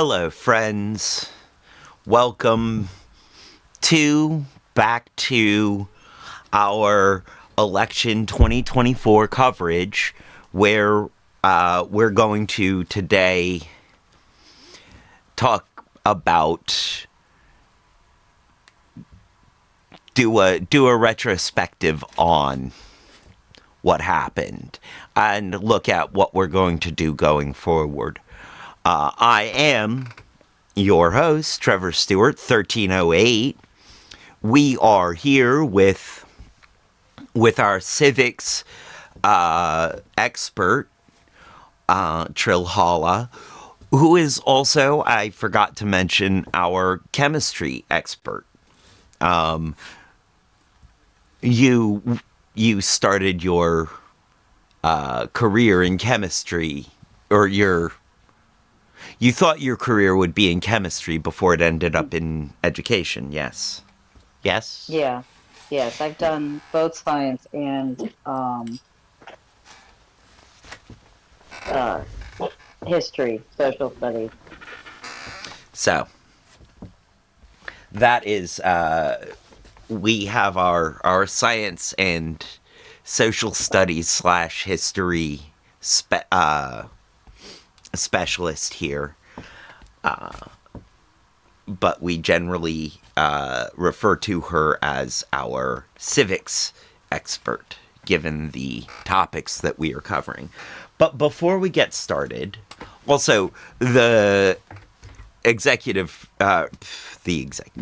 Hello, friends. Welcome back to our election 2024 coverage, where we're going to today talk about do a retrospective on what happened and look at what we're going to do going forward. I am your host, Trevor Stewart, 1308. We are here with our civics expert, Trilhala, who is also, I forgot to mention, our chemistry expert. You started your career in chemistry, or you thought your career would be in chemistry before it ended up in education, yes? Yes? Yeah, yes, I've done both science and uh, history, social studies. So, that is, we have our science and social studies / history specialist here. But we generally refer to her as our civics expert, given the topics that we are covering. But before we get started, also the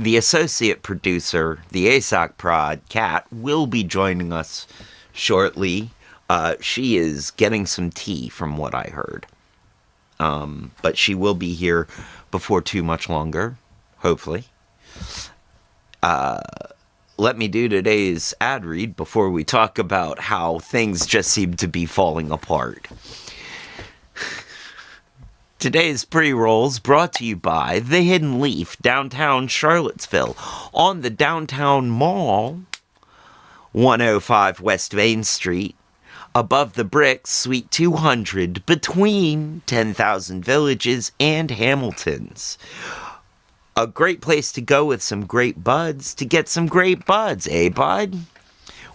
associate producer, the ASOC prod, Kat, will be joining us shortly. She is getting some tea, from what I heard. But she will be here before too much longer, hopefully. Let me do today's ad read before we talk about how things just seem to be falling apart. Today's pre-rolls brought to you by The Hidden Leaf, downtown Charlottesville, on the Downtown Mall, 105 West Main Street, above the bricks, Suite 200, between 10,000 Villages and Hamilton's. A great place to go with some great buds to get some great buds, eh, bud?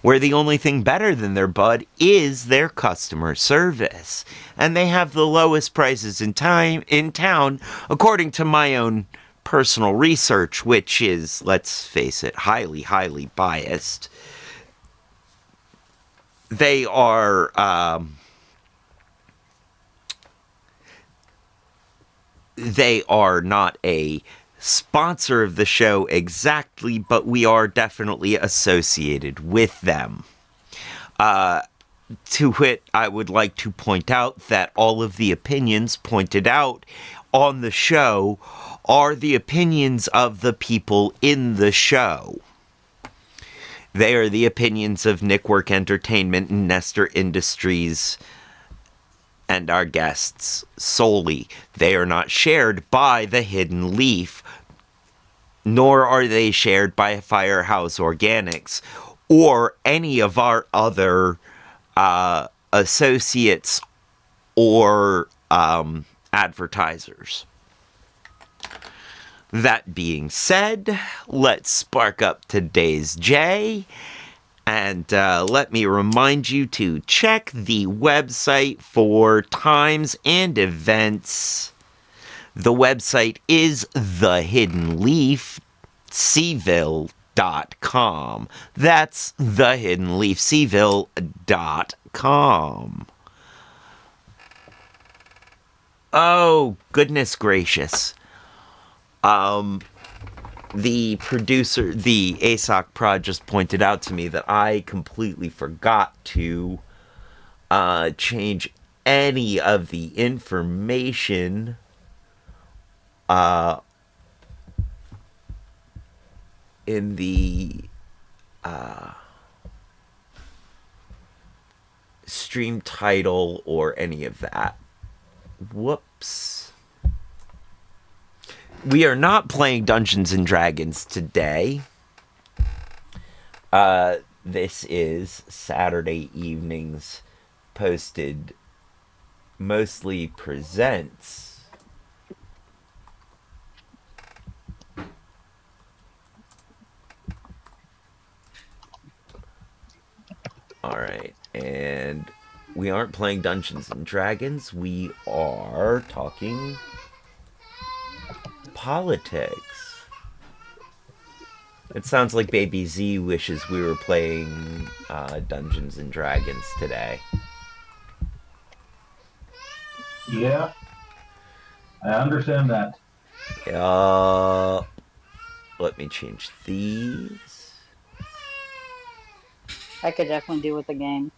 Where the only thing better than their bud is their customer service. And they have the lowest prices in town, according to my own personal research, which is, let's face it, highly, highly biased. They are, not a sponsor of the show exactly, but we are definitely associated with them. To which I would like to point out that all of the opinions pointed out on the show are the opinions of the people in the show. They are the opinions of Nikwork Entertainment and Nestor Industries and our guests solely. They are not shared by The Hidden Leaf, nor are they shared by Firehouse Organics or any of our other associates or advertisers. That being said, let's spark up today's J. And let me remind you to check the website for times and events. The website is thehiddenleafseville.com. That's thehiddenleafseville.com. Oh, goodness gracious. The producer, the ASOC prod, just pointed out to me that I completely forgot to change any of the information in the stream title or any of that. Whoops. We are not playing Dungeons and Dragons today. This is Saturday evenings posted mostly presents Alright, and we aren't playing Dungeons and Dragons. We are talking politics. It sounds like Baby Z wishes we were playing Dungeons and Dragons today. Yeah, I understand that. Let me change these. I could definitely do with the game.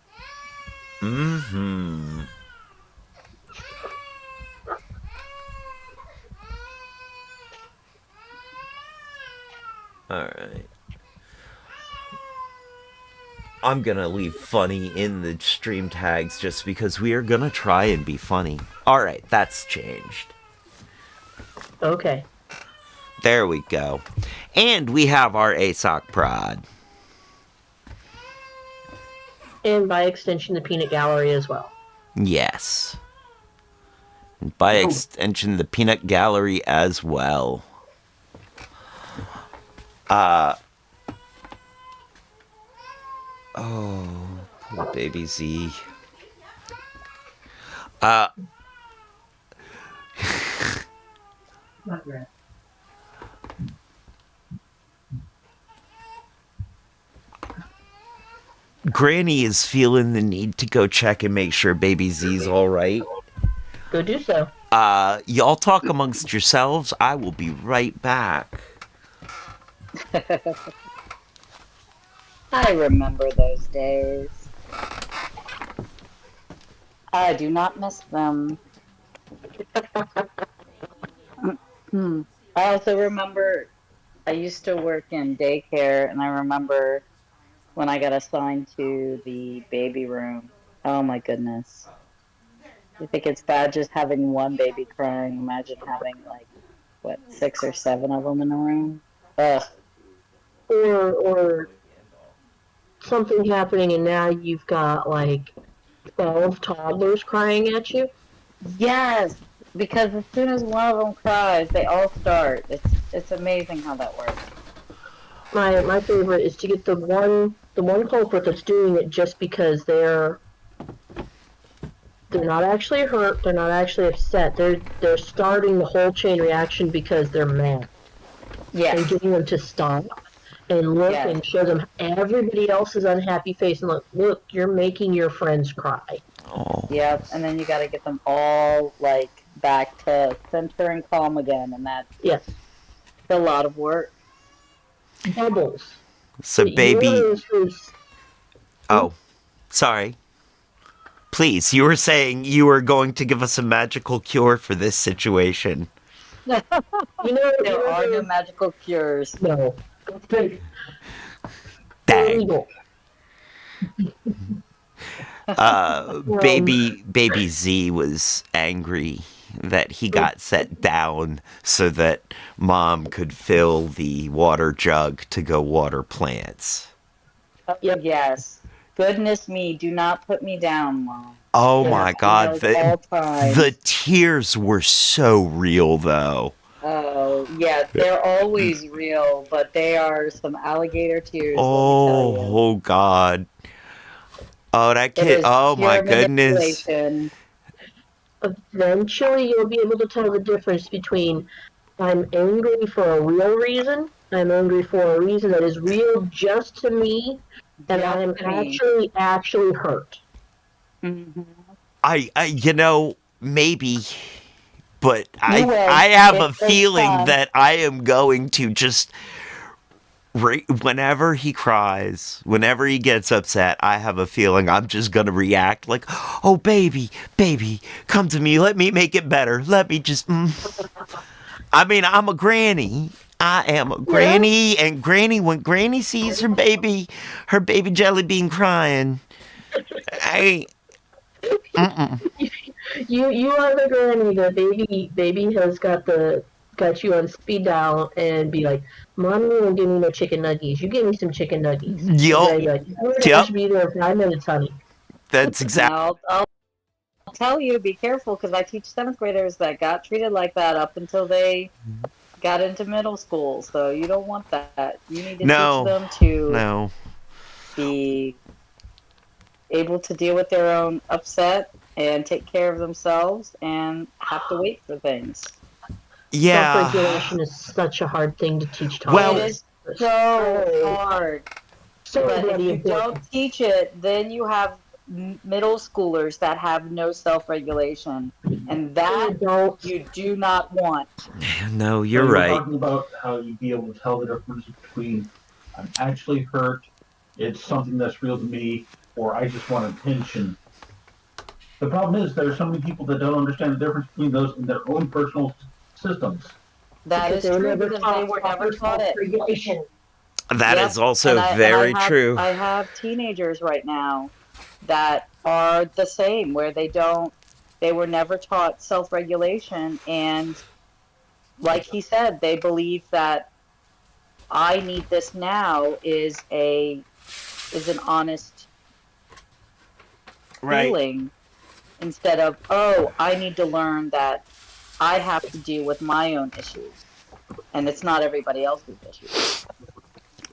Mm-hmm. Alright. I'm gonna leave funny in the stream tags just because we are gonna try and be funny. Alright, that's changed. Okay. There we go. And we have our ASOC prod. And by extension, the peanut gallery as well. Yes. And by extension, the peanut gallery as well. Oh, poor baby Z. Not yet. Granny is feeling the need to go check and make sure baby Z's alright. Go do so. Y'all talk amongst yourselves. I will be right back. I remember those days. I do not miss them. I also remember I used to work in daycare, and I remember when I got assigned to the baby room. Oh my goodness. I think it's bad just having one baby crying. Imagine having like, what, 6 or 7 of them in a room? Ugh. Or something happening and now you've got like 12 toddlers crying at you. Yes, because as soon as one of them cries, they all start. It's amazing how that works. My favorite is to get the one culprit that's doing it just because they're not actually hurt, they're not actually upset. They're starting the whole chain reaction because they're mad. Yes. And getting them to stop and look Yes. and show them everybody else's unhappy face and look, you're making your friends cry. Oh. Yep, and then you got to get them all like back to center and calm again, and that's Yes. a lot of work. Doubles. So baby... Yours is... Oh, sorry. Please, you were saying you were going to give us a magical cure for this situation. There are no magical cures. No. Dang. Illegal. Baby Z was angry that he got set down so that Mom could fill the water jug to go water plants. Yep. Yes. Goodness me, do not put me down, Mom. Oh Yes, my God, the tears were so real, though. Oh, yeah, they're always real, but they are some alligator tears, let me Oh, tell you. oh God. Oh, that It kid, is oh my pure goodness. manipulation. Eventually, you'll be able to tell the difference between I'm angry for a real reason, I'm angry for a reason that is real just to me, and Just I'm me. actually hurt. Mm-hmm. Maybe, but You will, I have it a takes feeling time. that I am going to just, whenever he cries, whenever he gets upset, I have a feeling I'm just going to react like, oh, baby, come to me, let me make it better, let me just, I mean, I'm a granny. I am a granny, and granny, when granny sees her baby jelly bean crying, You are the granny. The baby has got you on speed dial and be like, Mommy won't give me no chicken nuggies. You give me some chicken nuggies. Yup, Like, you're yep, supposed to be there in 5 minutes, honey. that's exactly. Now, I'll tell you, be careful, because I teach 7th graders that got treated like that up until they got into middle school. So you don't want that. You need to teach No, them to no. be able to deal with their own upset and take care of themselves and have to wait for things. Yeah. Self-regulation is such a hard thing to teach Well- toddlers. It is so hard. So But if bloody you important. don't teach it, then you have middle schoolers that have no self-regulation, and that Adults. you do not want. No, So you're you were right. talking about how you'd be able to tell the difference between I'm actually hurt, it's something that's real to me, or I just want attention. The problem is there are so many people that don't understand the difference between those in their own personal systems. That Because is they were true never because taught they were never proper taught it. self-regulation. That Yep. is also And very true. I have teenagers right now that are the same, where they were never taught self-regulation, and like he said, they believe that I need this now is an honest feeling instead of, oh, I need to learn that I have to deal with my own issues and it's not everybody else's issues.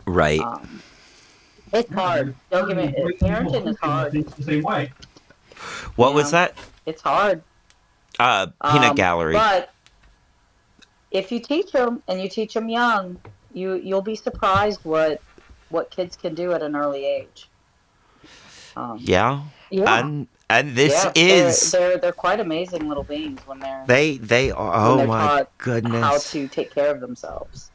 Right. It's hard. Don't give me parenting is hard. It's the same way. What was that? It's hard. Peanut Gallery. But if you teach them and you teach them young, you'll be surprised what kids can do at an early age. Yeah. Yeah. And this Yeah, is they're quite amazing little beings when they're they are. Oh they're my taught goodness. how to take care of themselves.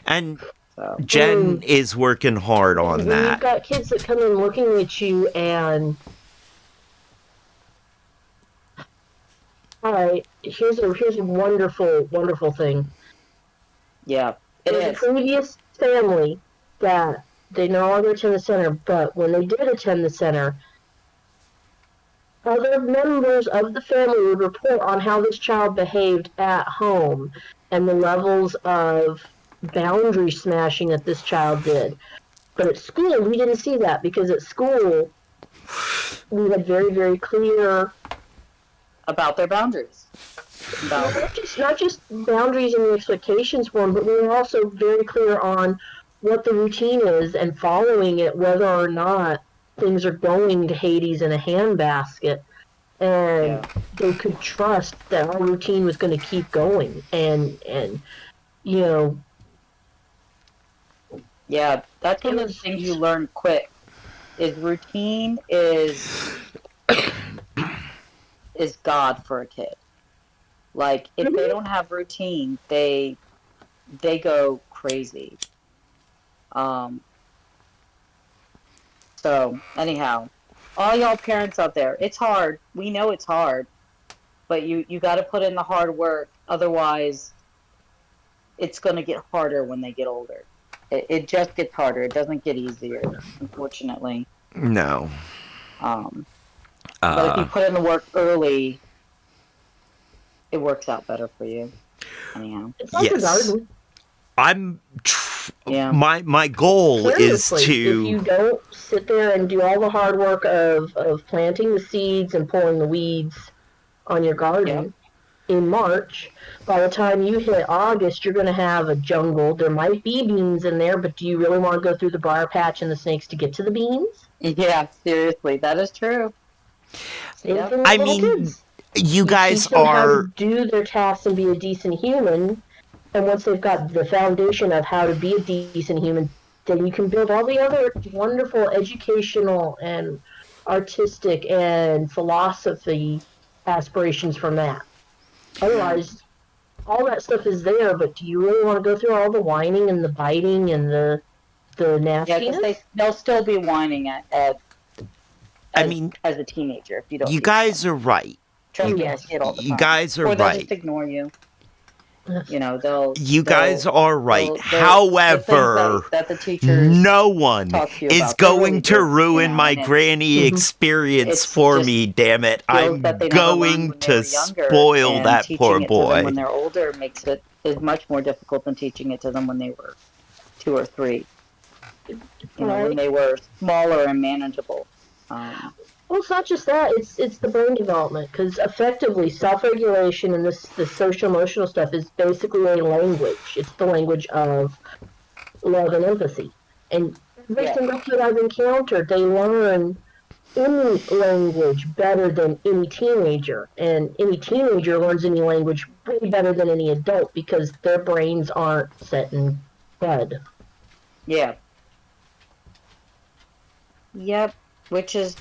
And So Jen is working hard on When you've that. got kids that come in looking at you and, all right, here's a wonderful, wonderful thing. yeah, it There's a is. previous family that they no longer attend the center, but when they did attend the center, other members of the family would report on how this child behaved at home and the levels of boundary smashing that this child did. But at school, we didn't see that because at school, we had very, very clear About their boundaries. not just boundaries and the expectations for them, but we were also very clear on what the routine is and following it, whether or not things are going to Hades in a handbasket. And they could trust that our routine was going to keep going. And you know. Yeah, that's one of the things you learn quick. Is routine is God for a kid. Like if they don't have routine, they go crazy. So anyhow, all y'all parents out there, it's hard. We know it's hard, but you got to put in the hard work. Otherwise, it's going to get harder when they get older. It just gets harder. It doesn't get easier, unfortunately. No. But if you put in the work early, it works out better for you. Anyhow, it's like a garden. My goal Seriously, is to. If you don't sit there and do all the hard work of planting the seeds and pulling the weeds on your garden in March, by the time you hit August, you're going to have a jungle. There might be beans in there, but do you really want to go through the briar patch and the snakes to get to the beans? Yeah, seriously, that is true. I mean, kids. You guys teach them how are. to do their tasks and be a decent human. And once they've got the foundation of how to be a decent human, then you can build all the other wonderful educational and artistic and philosophy aspirations from that. Otherwise, all that stuff is there, but do you really want to go through all the whining and the biting and the nastiness? Yeah, because they'll still be whining as a teenager if you don't. You guys are right. Trust me, I see it all the time. You guys are or they'll right. just ignore you. You know, You guys are right. the However, that the teachers no one is going to ruin my granny experience for me, damn it. I'm going to spoil that poor boy. When they're older is much more difficult than teaching it to them when they were 2 or 3. You know, when they were smaller and manageable. Well, it's not just that. It's the brain development, because effectively self-regulation and the social-emotional stuff is basically a language. It's the language of love and empathy. And every single kid I've encountered, they learn any language better than any teenager, and any teenager learns any language way better than any adult because their brains aren't set in bed. Yeah. Yep. Which is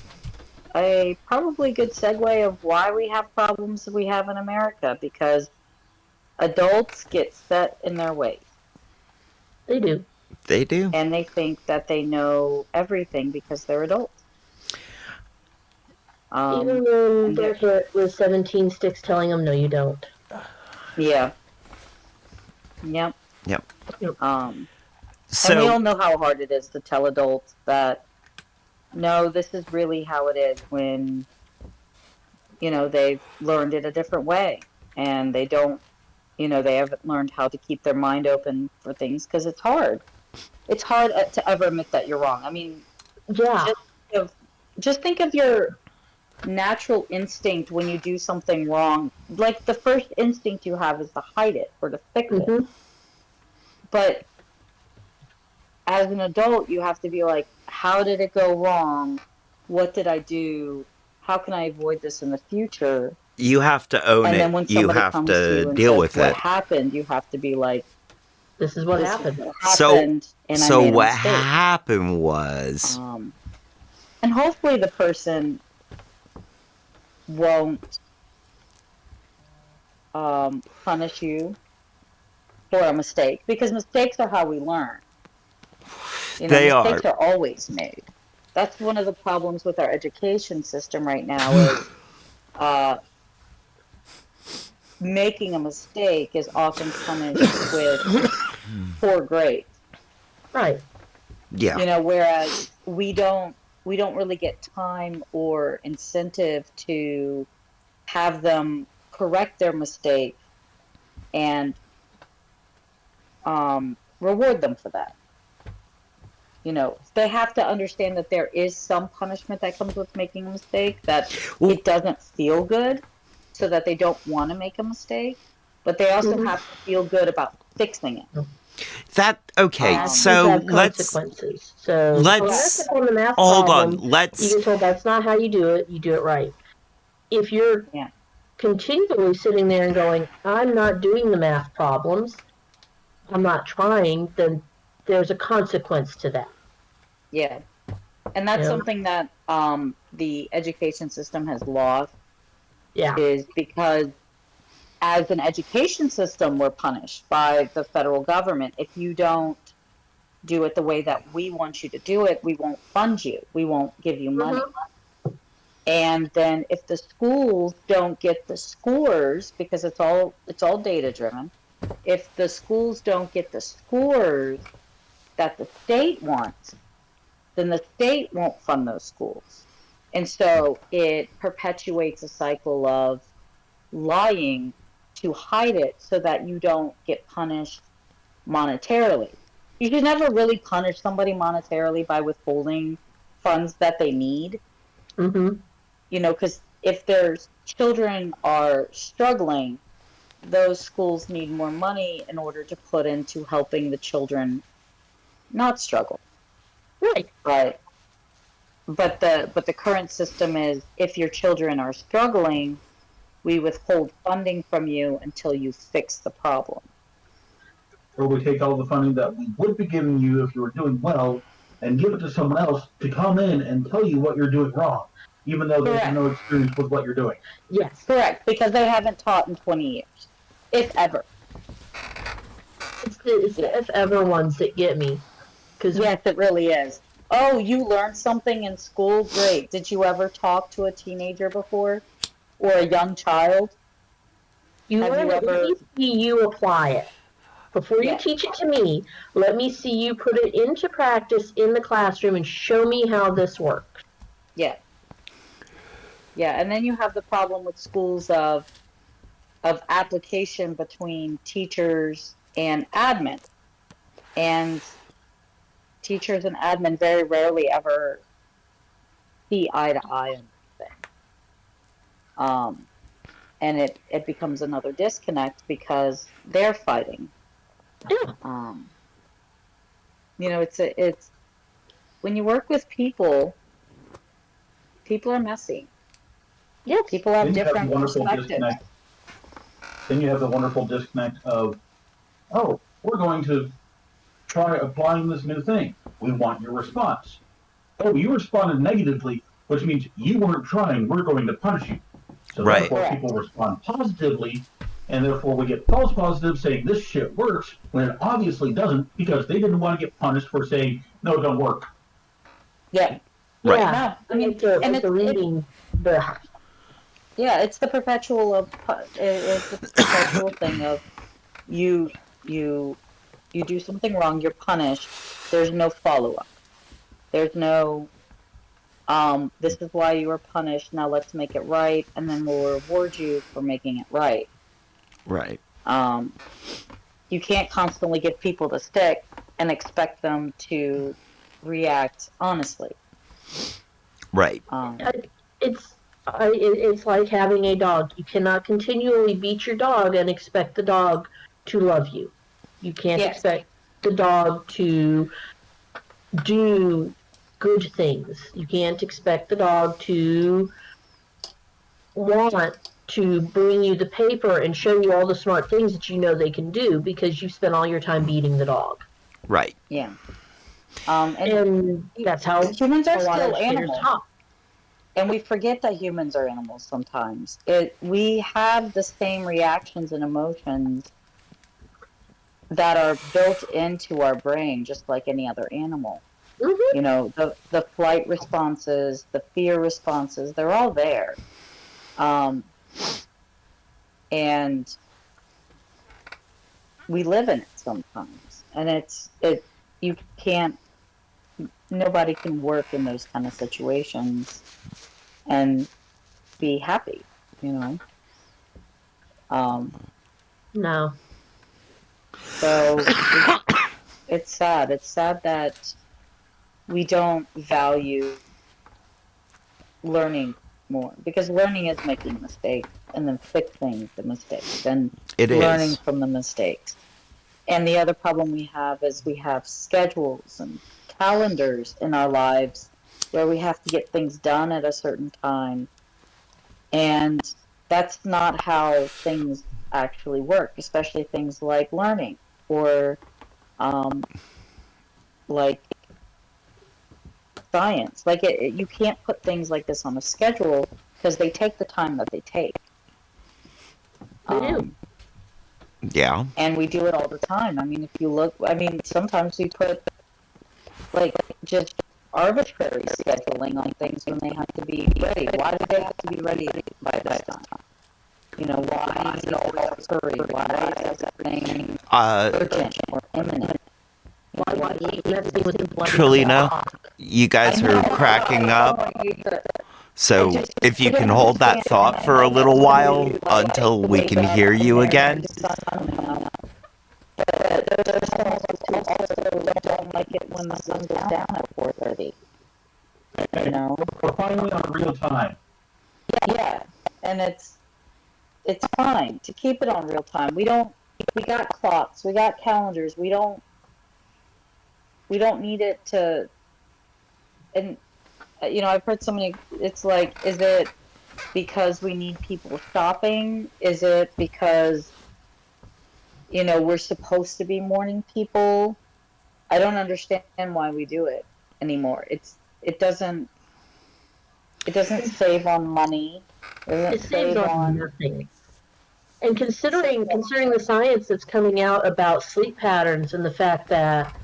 a probably good segue of why we have problems that we have in America, because adults get set in their ways They do. They do. and they think that they know everything because they're adults. Even when And they're hit with 17 sticks telling them, no, you don't. yeah, yep. Yep. And we So all know how hard it is to tell adults that no, this is really how it is when they've learned it a different way and they don't, they haven't learned how to keep their mind open for things because it's hard. It's hard to ever admit that you're wrong. I mean, Yeah. just think of your natural instinct when you do something wrong. Like the first instinct you have is to hide it or to fix it. Mm-hmm. But as an adult, you have to be like, how did it go wrong? What did I do? How can I avoid this in the future? you have to own And it. then when You somebody have comes to to you and deal says with what it. happened, you have to be like, This is what this happened. is what So, happened, and I so made a what mistake. happened was And hopefully the person won't punish you for a mistake, because mistakes are how we learn. they are. Mistakes are always made. That's one of the problems with our education system right now is making a mistake is often punished with poor grades. Right. Yeah. Whereas we don't really get time or incentive to have them correct their mistake and reward them for that. They have to understand that there is some punishment that comes with making a mistake, that Well, it doesn't feel good, so that they don't want to make a mistake, but they also have to feel good about fixing it. okay. Actions So have let's consequences. So let's on the math hold on. problem, you Let's get told that's not how you do it. You do it right. If you're Yeah. continually sitting there and going, I'm not doing the math problems, I'm not trying, then there's a consequence to that. Yeah. And that's something that the education system has lost, is because as an education system, we're punished by the federal government. If you don't do it the way that we want you to do it, we won't fund you. We won't give you money. And then if the schools don't get the scores, because it's all data driven, if the schools don't get the scores that the state wants, then the state won't fund those schools. And so it perpetuates a cycle of lying to hide it so that you don't get punished monetarily. You should never really punish somebody monetarily by withholding funds that they need. Because if their children are struggling, those schools need more money in order to put into helping the children not struggle. Right. But the current system is, if your children are struggling, we withhold funding from you until you fix the problem. Or we take all the funding that we would be giving you if you were doing well and give it to someone else to come in and tell you what you're doing wrong, even though they have no experience with what you're doing. Yes. Correct, because they haven't taught in 20 years, if ever. It's the if ever ones that get me. Yes, it really is. Oh, you learned something in school? Great. Did you ever talk to a teenager before? Or a young child? Let me see you apply it. Before you teach it to me, let me see you put it into practice in the classroom and show me how this works. Yeah. Yeah, and then you have the problem with schools of application between teachers and admin. And teachers and admin very rarely ever see eye to eye on anything. And it becomes another disconnect because they're fighting. Yeah. It's when you work with people people are messy. Yes. People have Then you have the different wonderful perspectives. disconnect. Then you have the wonderful disconnect of, oh, we're going to try applying this new thing. We want your response. Oh, you responded negatively, which means you weren't trying. We're going to punish you. So Right. therefore, Correct. people respond positively, and therefore we get false positives saying this shit works when it obviously doesn't because they didn't want to get punished for saying no, it don't work. Yeah. Right. Yeah. No, I mean, It's a, and it's a reading. The yeah, it's the it's the perpetual thing of you you you do something wrong, you're punished. There's no follow up. There's no this is why you were punished. Now let's make it right, and then we'll reward you for making it right. Right. Um, you can't constantly get people to stick and expect them to react honestly. Right. it's it's like having a dog. You cannot continually beat your dog and expect the dog to love you. You can't Yes. expect the dog to do good things. You can't expect the dog to want to bring you the paper and show you all the smart things that you know they can do because you spent all your time beating the dog. Right. Yeah. And that's how humans are a lot of still educators animals. talk. And we forget that humans are animals sometimes. We have the same reactions and emotions that are built into our brain, just like any other animal. Mm-hmm. You know, the flight responses, the fear responses, they're all there. And we live in it sometimes. And you can't, nobody can work in those kind of situations and be happy, you know? No. So it's sad. It's sad that we don't value learning more because learning is making mistakes and then fixing the mistakes and It learning is. from the mistakes. And the other problem we have is we have schedules and calendars in our lives where we have to get things done at a certain time. And that's not how things actually work, especially things like learning or like science. Like you can't put things like this on a schedule because they take the time that they take. They do. Yeah. And we do it all the time. I mean, if you look, I mean, sometimes we put like just arbitrary scheduling on things when they have to be ready. Why do they have to be ready by this time? You know, why is it always hurry? Why is everything urgent or imminent? Why do you have to be with the bloody Trulina, dog? you guys are cracking up. So just- if you I don't can hold that understand thought for a little while until we can hear you again. There's also don't like it when the sun goes down at 4:30. You know? We're finally on real time. Yeah, and it's fine to keep it on real time. We got clocks, we got calendars. We don't need it to. And you know, I've heard so many. It's like, is it because we need people shopping? Is it because you know we're supposed to be morning people? I don't understand why we do it anymore. It doesn't save on money. It It doesn't saves save on on nothing. And considering the science that's coming out about sleep patterns and the fact that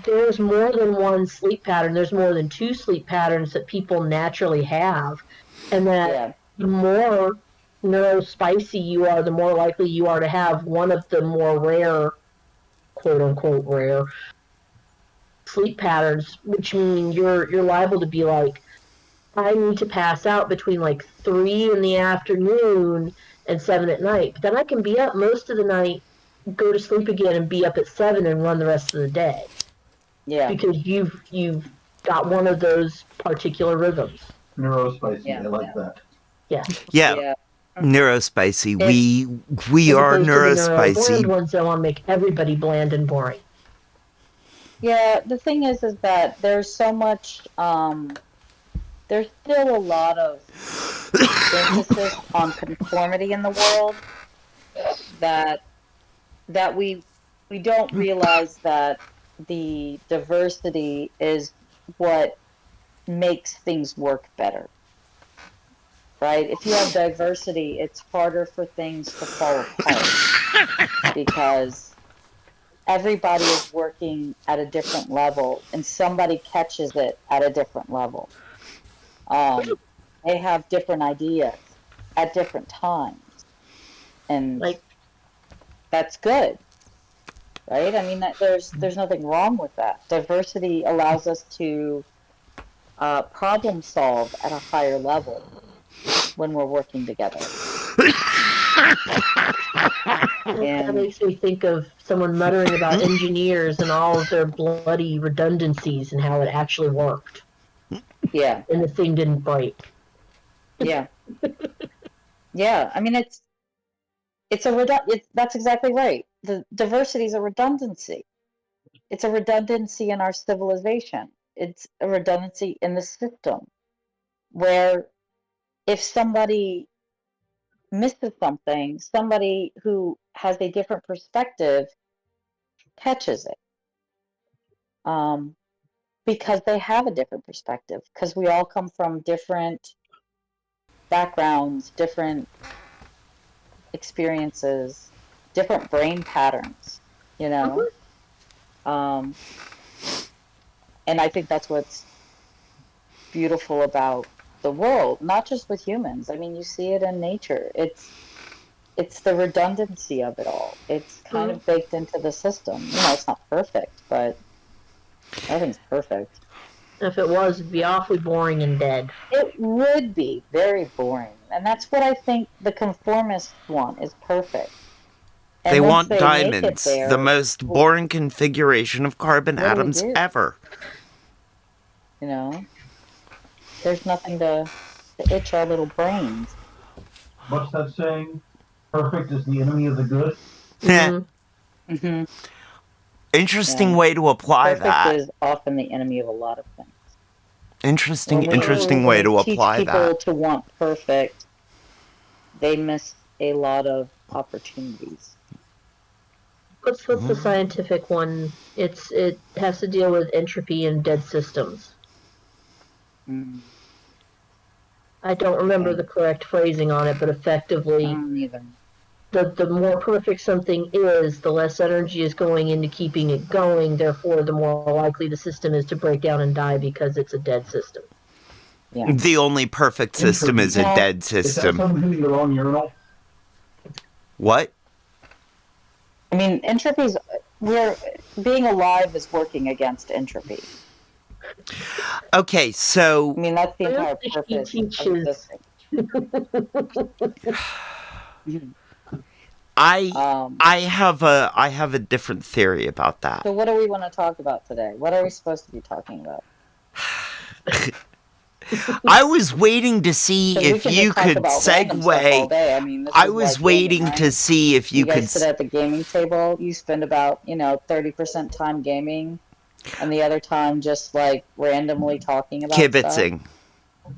there's more than one sleep pattern, there's more than two sleep patterns that people naturally have, and that yeah. the more neurospicy you are, the more likely you are to have one of the more rare, quote unquote rare, sleep patterns, which mean you're liable to be like, I need to pass out between like 3 in the afternoon and 7 at night. But then I can be up most of the night, go to sleep again, and be up at 7 and run the rest of the day Yeah. because you've got one of those particular rhythms. Neurospicy. Yeah. I like that. Yeah. Yeah. Yeah. Neurospicy. It's We As are opposed to the neuro bland neurospicy. ones that want to make everybody bland and boring. yeah, the thing is that there's so much there's still a lot of emphasis on conformity in the world that we don't realize that the diversity is what makes things work better, right? If you have diversity, it's harder for things to fall apart because everybody is working at a different level and somebody catches it at a different level. Um, they have different ideas at different times, and Like, that's good, right? I mean, that there's nothing wrong with that. Diversity allows us to problem solve at a higher level when we're working together. that And makes me think of someone muttering about engineers and all of their bloody redundancies and how it actually worked. yeah, And the thing didn't break. yeah, yeah. I mean, that's exactly right. The diversity is a redundancy. It's a redundancy in our civilization. It's a redundancy in the system where if somebody misses something, somebody who has a different perspective catches it. Um, because they have a different perspective, because we all come from different backgrounds, different experiences, different brain patterns, you know? Um, and I think that's what's beautiful about the world, not just with humans. I mean, you see it in nature. It's the redundancy of it all. It's kind of baked into the system. You know, it's not perfect, but nothing's perfect. If it was, it'd be awfully boring and dead. It would be very boring. And that's what I think the conformists want is perfect. They And once want they make it diamonds, the there, most boring configuration of carbon what do we atoms do? ever. You know, there's nothing to itch our little brains. What's that saying? Perfect is the enemy of the good. Mm-hmm. Hmm. Interesting Yeah. way to apply Perfect that. is often the enemy of a lot of things. Interesting When way we to teach apply that. people to want perfect, they miss a lot of opportunities. What's the scientific one? It has to deal with entropy in dead systems. Mm, I don't remember okay. the correct phrasing on it, but I effectively, don't either. the more perfect something is, the less energy is going into keeping it going. Therefore, the more likely the system is to break down and die because it's a dead system. Yeah. The only perfect system Entropy. is a Well, dead Is that system. someone hitting the wrong urinal? What? I mean, we're being alive is working against entropy. Okay, so I mean, that's the Well, entire he purpose of teaches. existing. Mhm. I Um, I have a different theory about that. so what do we want to talk about today? What are we supposed to be talking about? I was waiting to see Because we if can you just talk could about random stuff all segue. day. I mean, this I is was like gaming, waiting to right? see if You you could guys sit at the gaming table, you spend about, 30% time gaming, and the other time just like randomly talking about stuff. kibitzing.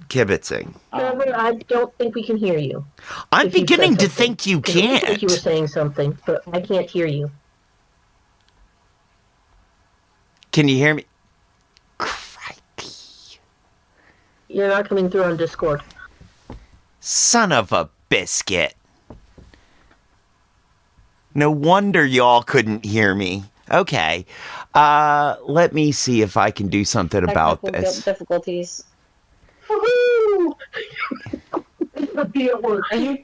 Kibitzing. Trevor, Um, I don't think we can hear you I'm if you've said beginning to something. think you Because it looked like you were can't. saying something, but I can't hear you. Can you hear me? Crikey. You're not coming through on Discord. Son of a biscuit. No wonder y'all couldn't hear me. Okay. Let me see if I can do something about technical this. difficulties. Woohoo! Be at work. Are you?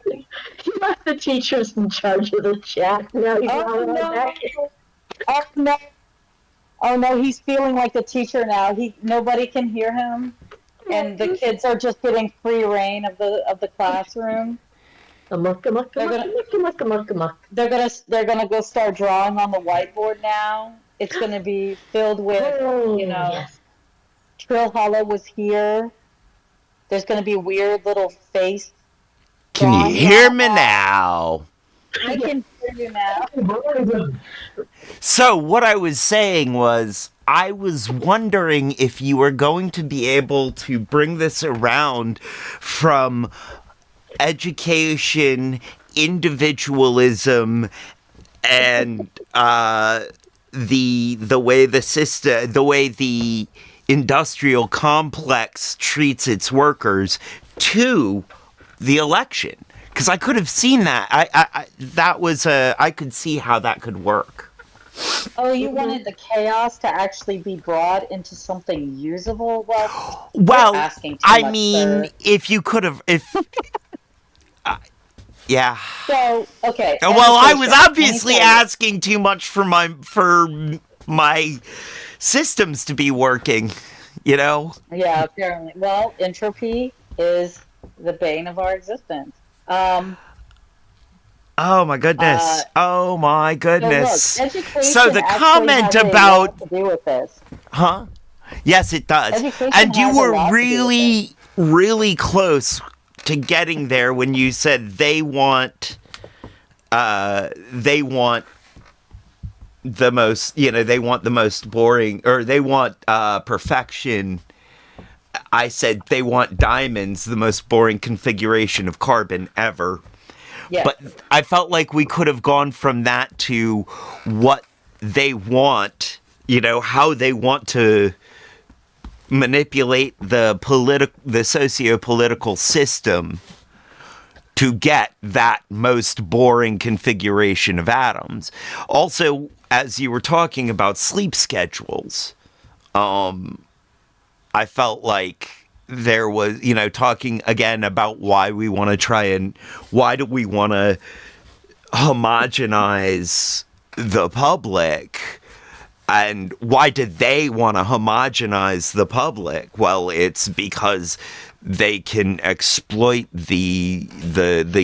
You left the teachers in charge of the chat. Now he's Oh not allowed no! back. Oh no! Oh no! He's feeling like the teacher now. Nobody can hear him, and the kids are just getting free reign of the classroom. Amok, amok, They're amok, gonna amok, amok, amok, amok. they're gonna go start drawing on the whiteboard now. It's gonna be filled with, you Oh, know, yes. Trill Hollow was here. There's gonna be weird little face Can you drawings hear on the me wall. now? I Yeah. can hear you now. Verizon. So, what I was saying was, I was wondering if you were going to be able to bring this around from education, individualism, and the way the way the industrial complex treats its workers to the election. Because I could have seen that. That was I could see how that could work. Oh, you wanted the chaos to actually be brought into something usable? Well, you're Well, asking too I much, mean, sir. if you could have, if yeah. So, okay, Well, I was education. Let me obviously tell you. asking too much for my systems to be working. You know. Yeah, apparently. Well, entropy is the bane of our existence. Um, Oh my uh, goodness. Oh my so look, goodness. So education the actually comment has a lot about, to do with this. huh? Yes, it does. Education And you has a were lot to do with this. really, really close to getting there when you said they want the most, they want the most boring, or they want perfection. I said they want diamonds, the most boring configuration of carbon ever. Yes. But I felt like we could have gone from that to what they want, how they want to manipulate the socio-political system to get that most boring configuration of atoms. Also, as you were talking about sleep schedules, I felt like there was, talking again about why we want to why do we want to homogenize the public, and why did they want to homogenize the public? Well, it's because they can exploit the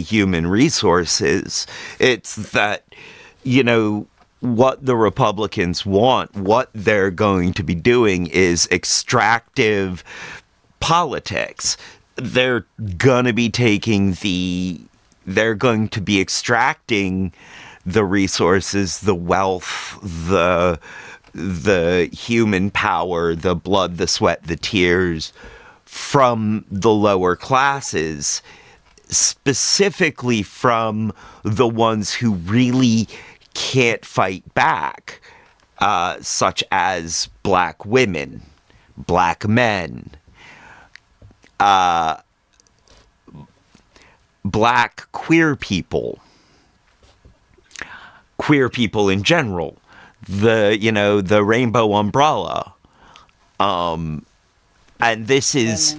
human resources. It's that, what the Republicans want, what they're going to be doing is extractive politics. They're going to be they're going to be extracting the resources, the wealth, the human power, the blood, the sweat, the tears from the lower classes, specifically from the ones who really can't fight back, such as black women, black men, black queer people in general, the rainbow umbrella, and this is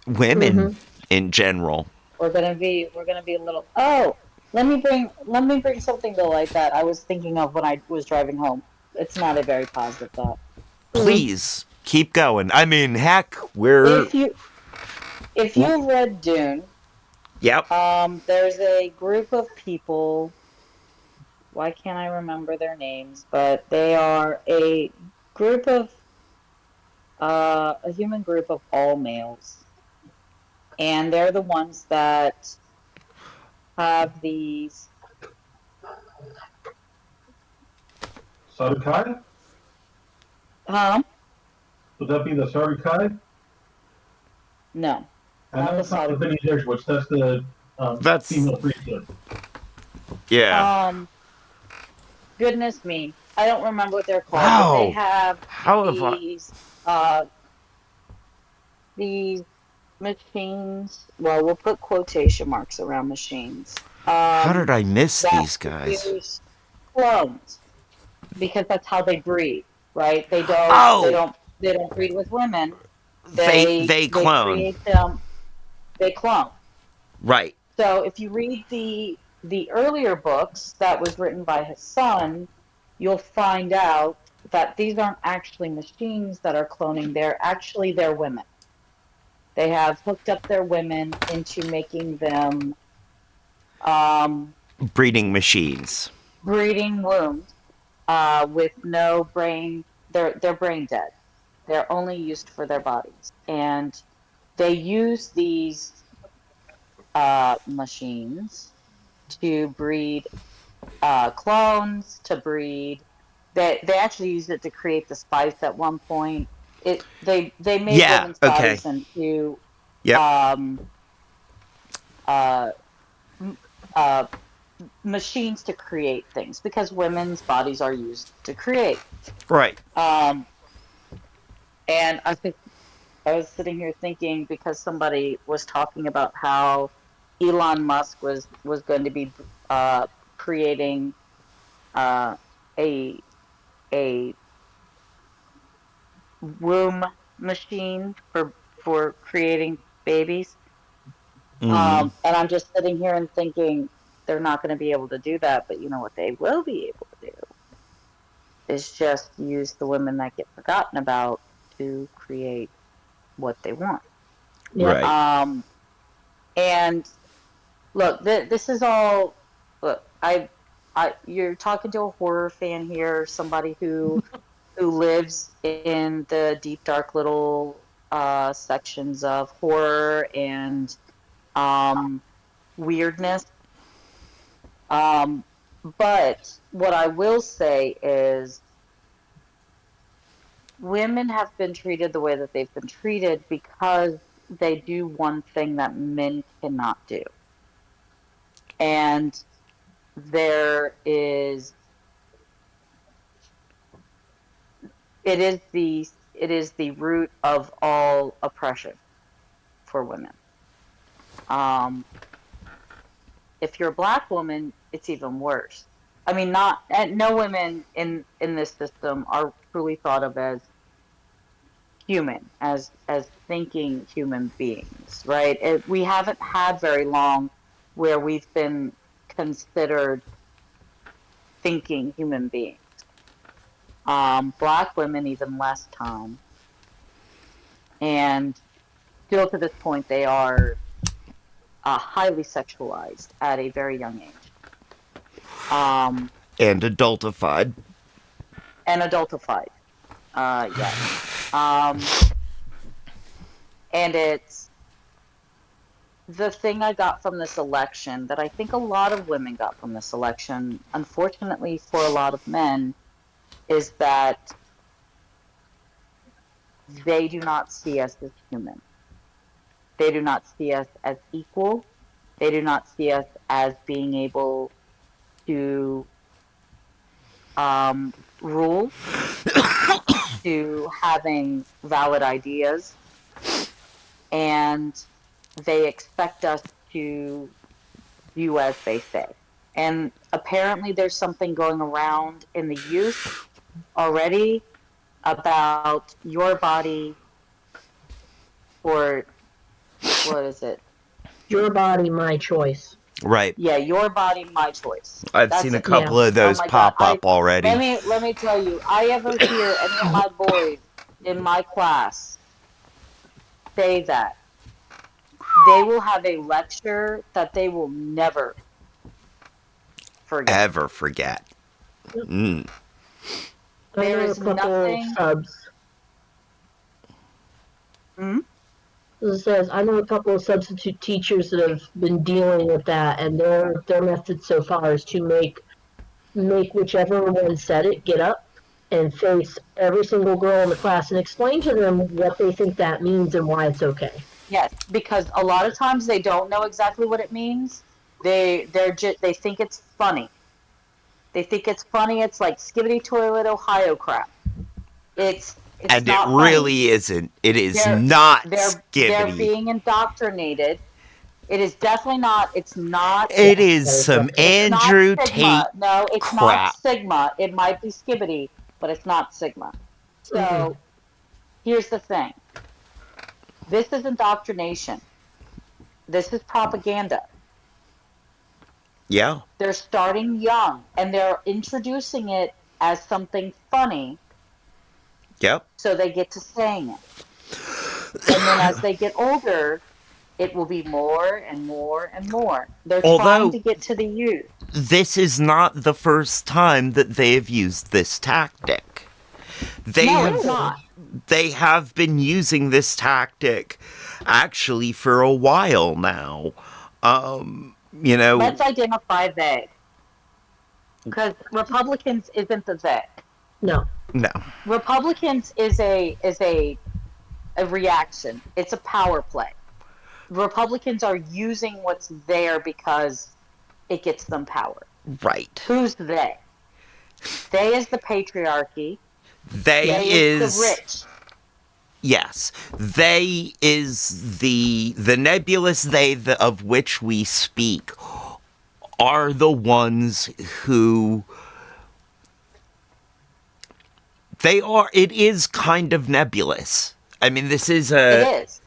Women. women in general. We're gonna be a little. Oh, let me bring something to light that I was thinking of when I was driving home. It's not a very positive thought. Please keep going. I mean, heck, we're If you've read Dune, yep. there's a group of people. Why can't I remember their names? But they are group of a human group of all males, and they're the ones that have these. Sarukai? Huh? Would that be the Sarukai? No, And not the that's not the side. Benny Jesuits, that's the That's female priesthood. yeah. Um, Goodness me, I don't remember what they're called, but they Wow. have How have I? these uh these machines. Well, we'll put quotation marks around machines. How did I miss That these guys? produce clones because that's how they breed, right? They don't they Oh, don't they don't breed with women. they They they they clone. create them. They clone. Right. So if you read the earlier books that was written by his son, you'll find out that these aren't actually machines that are cloning. They're actually their women. They have hooked up their women into making them um, Breeding machines. breeding wombs with no brain. They're brain dead. They're only used for their bodies, and they use these machines to breed clones to breed. They actually used it to create the spice at one point. They made Yeah, women's okay. bodies into Yep. um, uh, m- uh, machines to create things because women's bodies are used to create. Right. Um, and I think I was sitting here thinking because somebody was talking about how Elon Musk was going to be uh, creating uh, a a womb machine for creating babies. Mm. And I'm just sitting here and thinking they're not going to be able to do that, but you know what they will be able to do is just use the women that get forgotten about to create what they want. Yep. Right. Um, and look, this is all. Look, you're talking to a horror fan here, somebody who lives in the deep, dark little sections of horror and um, weirdness. Um, but what I will say is women have been treated the way that they've been treated because they do one thing that men cannot do. And there is it is the root of all oppression for women. Um, if you're a black woman, it's even worse. I mean, not and no women in this system are truly thought of as human, as thinking human beings, right? We haven't had very long where we've been considered thinking human beings. Black women even less time, and still to this point they are highly sexualized at a very young age. Um, And adultified. and adultified. Yes. Um, and it's the thing I got from this election that I think a lot of women got from this election, unfortunately for a lot of men, is that they do not see us as human. They do not see us as equal. They do not see us as being able to rule, to having valid ideas, and they expect us to do as they say. And apparently, there's something going around in the youth already about your body, or what is it? Your body, my choice. Right. Yeah, your body, my choice. I've That's seen a it. Yeah. couple of Oh those my God. pop up already. Let me tell you, I ever hear any of my boys in my class say that, they will have a lecture that they will never forget. Ever forget. Mm. I There know a is couple nothing. subs. Hmm? As it says, I know a couple of substitute teachers that have been dealing with that, and their method so far is to make whichever one said it get up and face every single girl in the class and explain to them what they think that means and why it's okay. Yes, because a lot of times they don't know exactly what it means. They think it's funny. They think it's funny. It's like skibbity toilet Ohio crap. It's And it not funny. really isn't. It is They're not they're skibbity. being indoctrinated. It is definitely not. It's not. It is That is some right. It's not Andrew Sigma. Tate No, it's not crap. Sigma. It might be skibbity, but it's not Sigma. Mm-mm. So here's the thing. This is indoctrination. This is propaganda. Yeah. They're starting young and they're introducing it as something funny Yep. so they get to saying it. And then as they get older, it will be more and more and more. They're trying Although, to get to the youth. this is not the first time that they have used this tactic. They No, it's have not. they have been using this tactic actually for a while now. You know, Let's identify they. Because Republicans isn't the they. No. No. Republicans is a reaction. It's a power play. Republicans are using what's there because it gets them power. Right. Who's they? They is the patriarchy. They They is the rich. Yes. They is the nebulous they of which we speak are the ones who it is kind of nebulous. I mean, this is It is.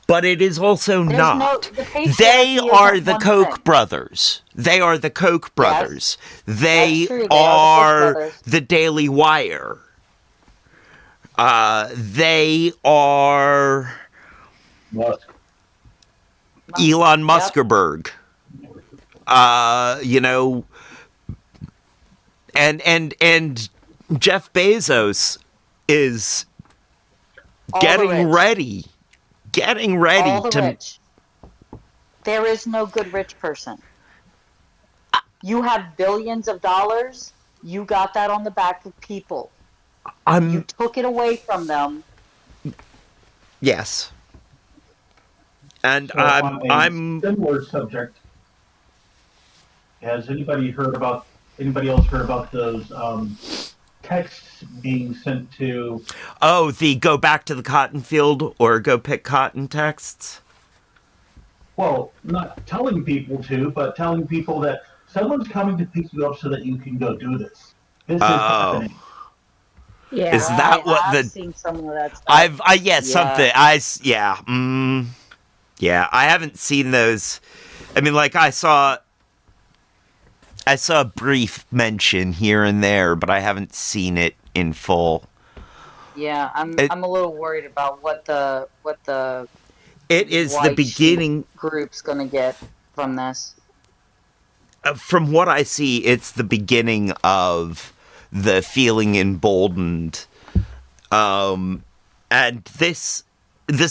but it is also There's not. the patriarchy They are isn't the one Koch thing. brothers. They are the Koch brothers. They, That's true. They are the Koch brothers. the Daily Wire. They are Musk. Elon Yep. Muskerberg. You know, and Jeff Bezos is All the getting rich. ready All the to rich. There is no good rich person. You have billions of dollars. You got that on the back of people. You took it away from them. Yes. And So on a I'm similar subject. Has anybody else heard about those texts being sent to? Oh, the go back to the cotton field or go pick cotton texts? Well, not telling people to, but telling people that someone's coming to pick you up so that you can go do this. This is happening. Yeah. Is that what I've the seen some of that stuff. something I haven't seen those. I mean, like I saw a brief mention here and there, but I haven't seen it in full. Yeah, I'm a little worried about what the It is the white beginning. sheep group's gonna get from this. From what I see, it's the beginning of the feeling emboldened. And this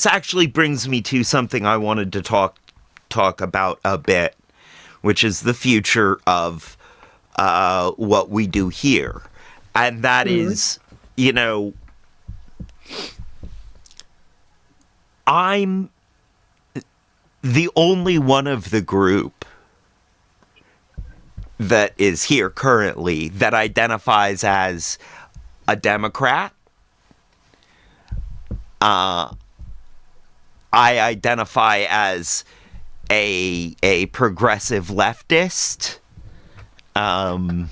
actually brings me to something I wanted to talk about a bit, which is the future of what we do here. And that is, you know, I'm the only one of the group that is here currently that identifies as a Democrat. I identify as a progressive leftist. I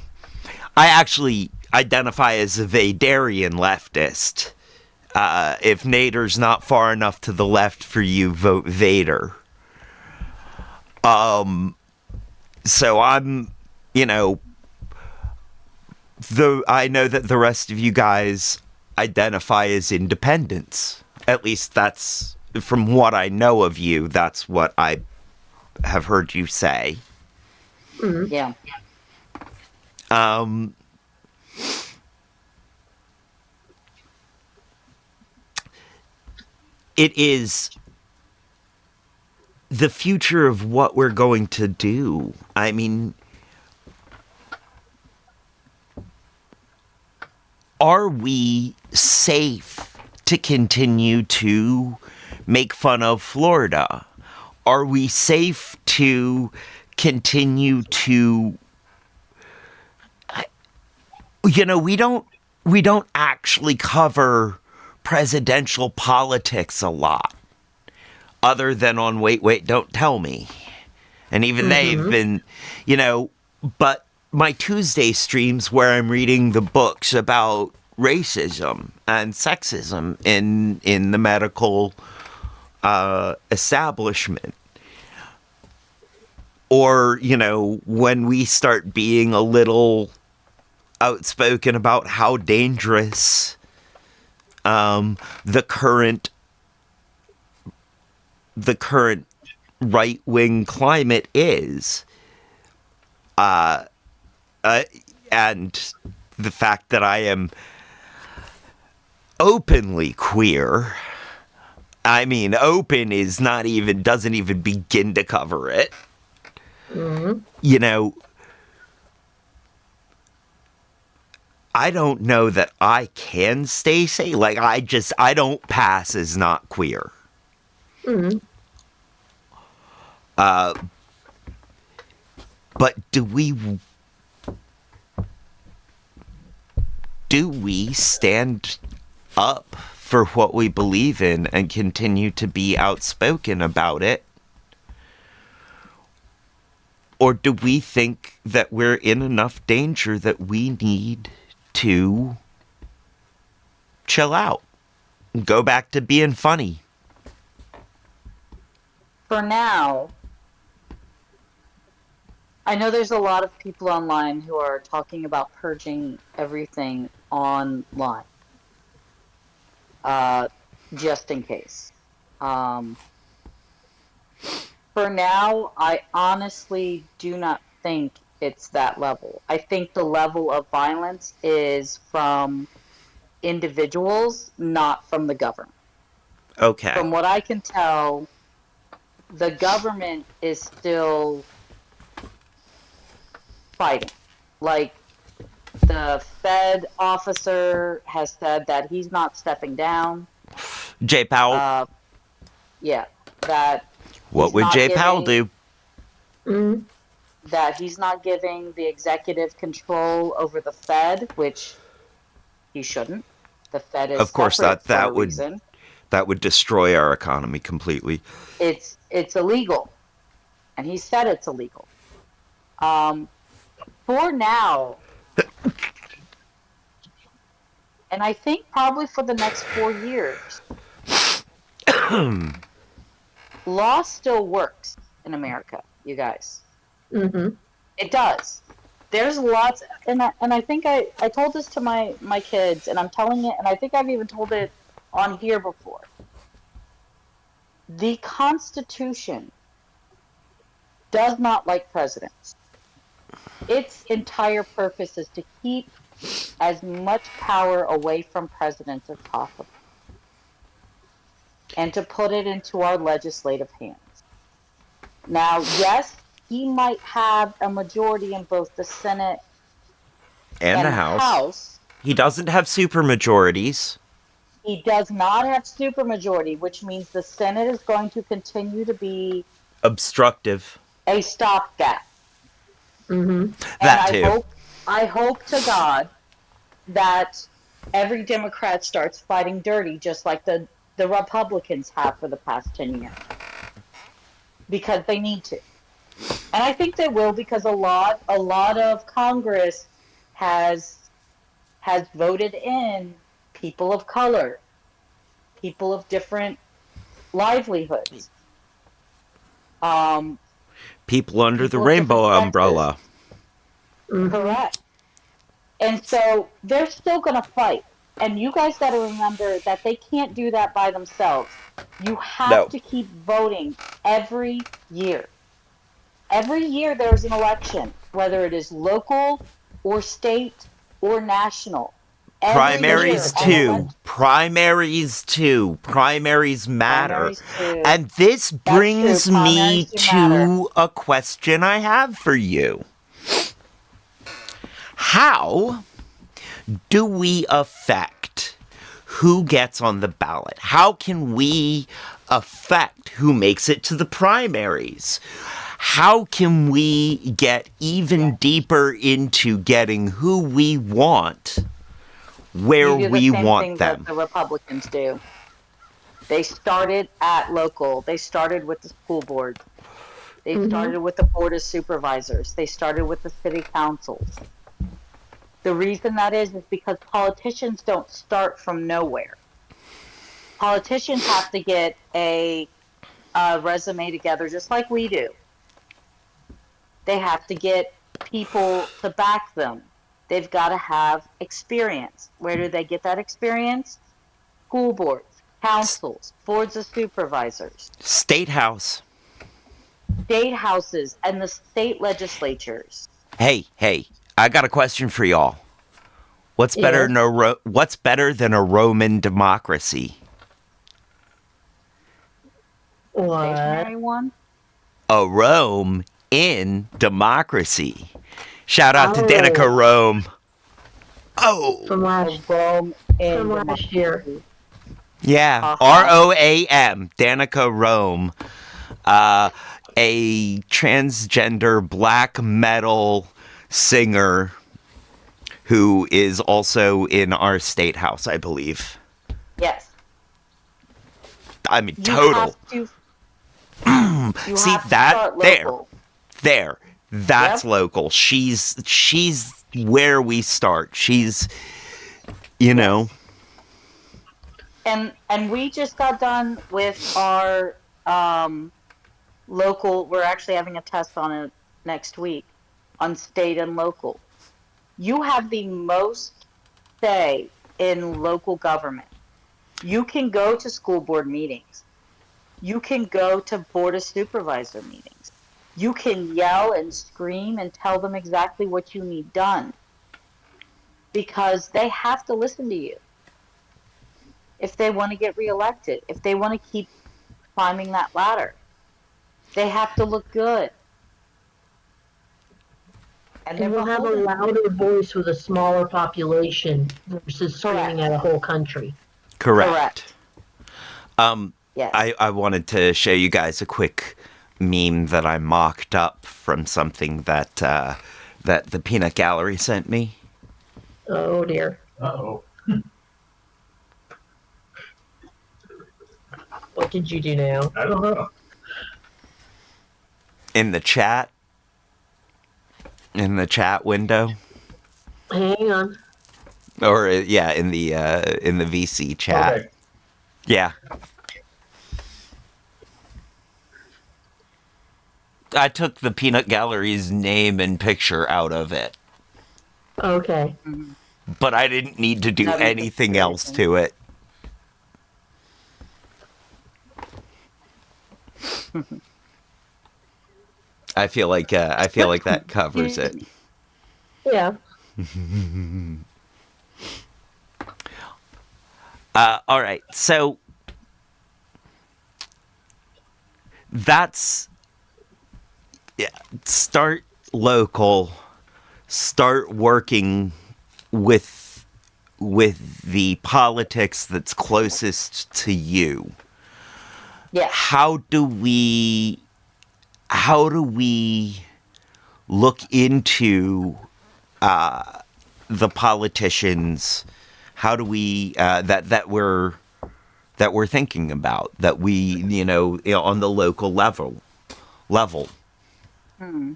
actually identify as a Vadarian leftist. If Nader's not far enough to the left for you, vote Vader. So I'm, you know, I know that the rest of you guys identify as independents. At least that's, from what I know of you, that's what I have heard you say. Yeah. It is the future of what we're going to do. I mean, are we safe to continue to make fun of Florida? Are we safe to continue to, you know, we don't actually cover presidential politics a lot, other than on Wait, Don't Tell Me. And even they've been, you know, but my Tuesday streams where I'm reading the books about racism and sexism in the medical establishment. Or, you know, when we start being a little outspoken about how dangerous the current right-wing climate is, and the fact that I am openly queer. I mean, open is doesn't even begin to cover it. You know, I don't know that I can stay safe. Like, I don't pass as not queer. Mm-hmm. But do we stand up for what we believe in and continue to be outspoken about it? Or do we think that we're in enough danger that we need to chill out and go back to being funny? For now, I know there's a lot of people online who are talking about purging everything online, just in case. Um, for now, I honestly do not think it's that level. I think the level of violence is from individuals, not from the government. Okay. From what I can tell, the government is still fighting. Like, the Fed officer has said that he's not stepping down. Jay Powell. Yeah, that What he's would not Jay Powell giving do? Mm-hmm. that he's not giving the executive control over the Fed, which he shouldn't. The Fed is Of course, separate for a that would reason. destroy our economy completely. It's illegal, and he said it's illegal. Um, for now, and I think probably for the next 4 years, law still works in America, you guys. Mm-hmm. It does. There's lots, and I think I told this to my kids, and I'm telling it, and I think I've even told it on here before. The Constitution does not like presidents. Its entire purpose is to keep as much power away from presidents as possible and to put it into our legislative hands. Now, yes, he might have a majority in both the Senate And and the the House. House. He doesn't have supermajorities. He does not have supermajority, which means the Senate is going to continue to be Obstructive. a stopgap. Mm-hmm. And That too. I hope to God that every Democrat starts fighting dirty, just like the Republicans have for the past 10 years, because they need to. And I think they will, because a lot of Congress has voted in people of color, people of different livelihoods, People under the people of different rainbow sexes. umbrella. Mm-hmm. Correct. And so they're still going to fight. And you guys got to remember that they can't do that by themselves. You have No. to keep voting every year. Every year there's an election, whether it is local or state or national. Every year, Primaries Especially at an that too. Primaries too. Primaries matter. primaries too. And this That's true. brings me Primaries do matter. to a question I have for you. How do we affect who gets on the ballot? How can we affect who makes it to the primaries? How can we get even deeper into getting who we want where You do the we same want thing them? that the Republicans do. They started at local. They started with the school board. They started with the board of supervisors. They started with the city councils. The reason that is because politicians don't start from nowhere. Politicians have to get a resume together just like we do. They have to get people to back them. They've got to have experience. Where do they get that experience? School boards, councils, boards of supervisors, State House. state houses, and the state legislatures. Hey, I got a question for y'all. What's better Yes. than what's better than a Roman democracy? What? Stationary one? A Rome in democracy. Shout out to Oh. Danica Rome. Oh, from last Rome in year. democracy. yeah. Uh-huh. ROAM. Danica Rome. A transgender black metal singer who is also in our state house, I believe. Yes. I mean, You total. have to you See have to that start there, local. there. That's Yep. local. She's where we start. She's, you know, Yes. And we just got done with our local. We're actually having a test on it next week on state and local. You have the most say in local government. You can go to school board meetings. You can go to board of supervisor meetings. You can yell and scream and tell them exactly what you need done because they have to listen to you if they want to get reelected, if they want to keep climbing that ladder. They have to look good. And they're And you'll have a beholden. louder voice with a smaller population versus screaming Correct. at a whole country. correct. Correct. Yes. I wanted to show you guys a quick meme that I mocked up from something that that the Peanut Gallery sent me. Oh dear. Uh-oh. What did you do now? I don't know. In the chat, window, Hang on. or yeah, in the VC chat. Okay. Yeah. I took the Peanut Gallery's name and picture out of it, Okay. Mm-hmm. but I didn't need to do That makes it anything very else to it. I feel like that covers it. Yeah. All right, so that's start local, start working with the politics that's closest to you. Yeah. How do we look into the politicians? How do we that we're thinking about, that we on the local level? Hmm.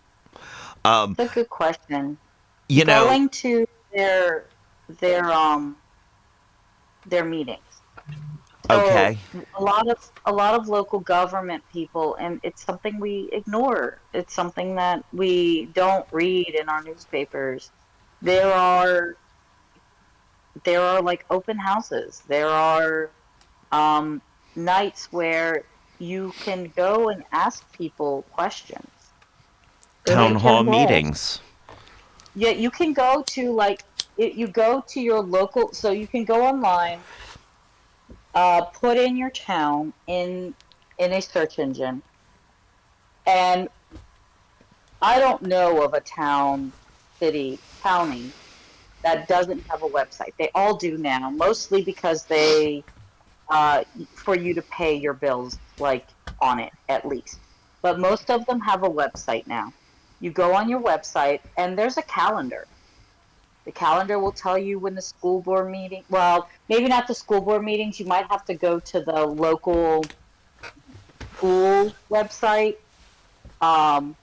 Um, That's a good question. you know, Going to their their um their meetings. So okay, a lot of local government people, and it's something we ignore. It's something that we don't read in our newspapers. There are there are like open houses. There are um, nights where you can go and ask people questions. Go to town the hall town hall. meetings, Yeah, you can go to like you go to your local, so you can go online, put in your town in a search engine, and I don't know of a town, city, county that doesn't have a website. They all do now, mostly because they for you to pay your bills like on it at least. But most of them have a website now. You go on your website and there's a calendar. The calendar will tell you when the school board meeting, well, maybe not the school board meetings, you might have to go to the local school website. Um,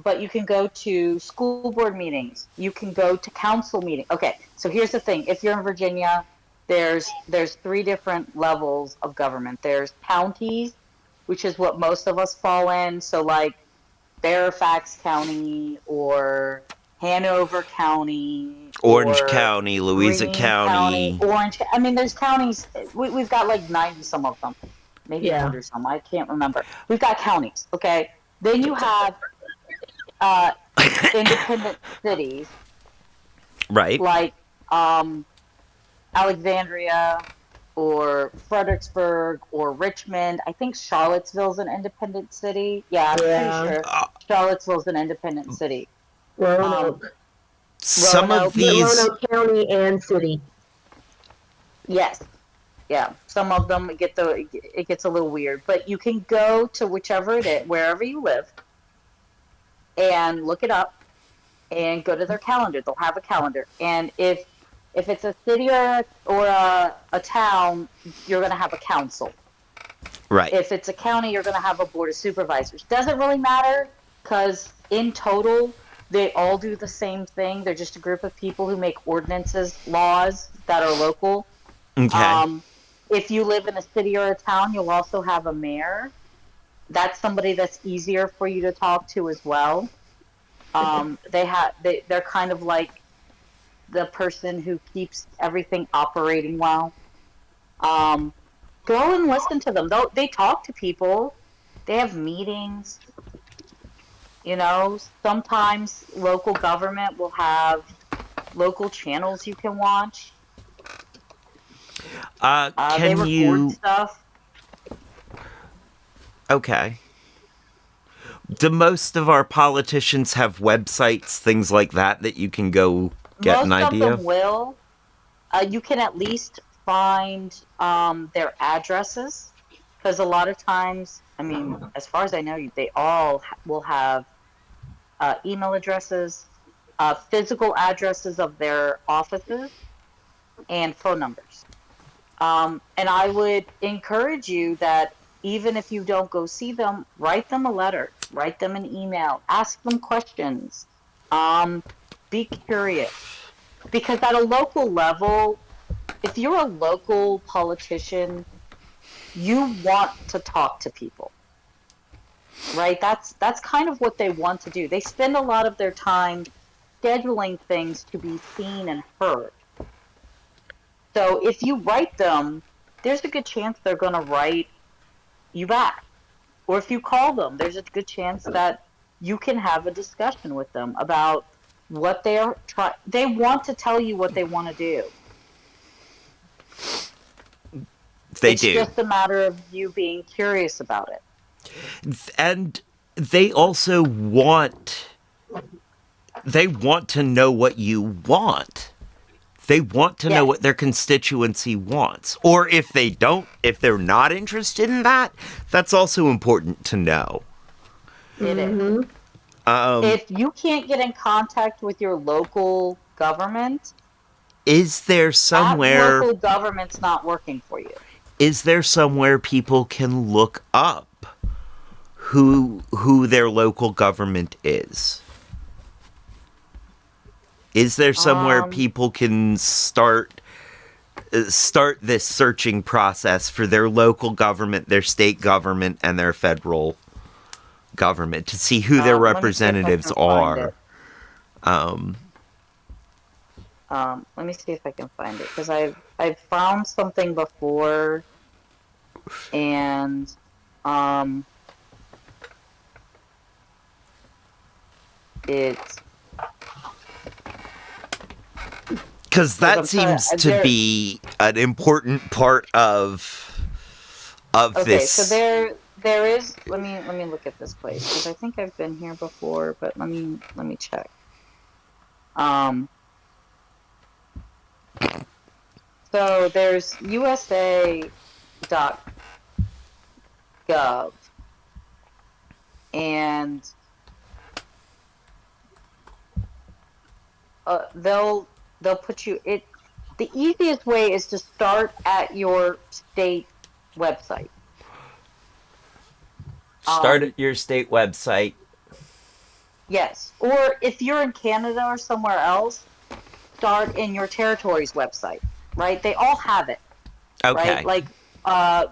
but you can go to school board meetings. You can go to council meeting. Okay, so here's the thing. If you're in Virginia, there's three different levels of government. There's counties, which is what most of us fall in. So like Fairfax County or Hanover County Orange or County, Louisa Greene County, County. Orange. I mean, there's counties. We've got like 90 some of them, maybe Yeah. 100 some. I can't remember. We've got counties. Okay. Then you have uh, independent cities Right. like Alexandria or Fredericksburg or Richmond. I think Charlottesville's an independent city. Yeah, I'm pretty Yeah. sure Charlottesville's an independent city. Um, Roanoke. some of these, Roanoke County and city. Yes. Yeah. Some of them it gets a little weird, but you can go to whichever it is, wherever you live, and look it up and go to their calendar. They'll have a calendar. And if it's a city or a town, you're going to have a council. right. If it's a county, you're going to have a board of supervisors. Doesn't really matter because in total, they all do the same thing. They're just a group of people who make ordinances, laws that are local. Okay. If you live in a city or a town, you'll also have a mayor. That's somebody that's easier for you to talk to as well. They're kind of like the person who keeps everything operating well. Go and listen to them. They talk to people. They have meetings. Sometimes local government will have local channels you can watch. They Can record you, stuff. okay. Do most of our politicians have websites, things like that you can go get an Most of idea? them will. You can at least find their addresses because a lot of times, I mean, as far as I know, they all will have email addresses, physical addresses of their offices, and phone numbers. And I would encourage you that even if you don't go see them, write them a letter, write them an email, ask them questions, be curious. Because at a local level, if you're a local politician, you want to talk to people, right? That's kind of what they want to do. They spend a lot of their time scheduling things to be seen and heard. So if you write them, there's a good chance they're going to write you back. Or if you call them, there's a good chance that you can have a discussion with them about what they are trying. They want to tell you what they want to do. They It's do. just a matter of you being curious about it. And they also want to know what you want. They want to know Yes, what their constituency wants. Or if they're not interested in that, that's also important to know. it is. Mm-hmm. If you can't get in contact with your local government, Is there that somewhere local government's not working for you. people can look up who their local government is? Is there somewhere Um, people can start this searching process for their local government, their state government, and their federal government to see who their Let me see if I representatives can find are? it. Let me see if I can find it because I've found something before, and it's Because because that I'm trying seems to there. be an important part of Okay, so this. there is. Let me look at this place because I think I've been here before, but let me check. Um, so there's USA.gov, and they'll put you it. The easiest way is to start at your state website. Start Um, at your state website. yes, or if you're in Canada or somewhere else, start in your territory's website. Right? They all have it. Right? Okay. Like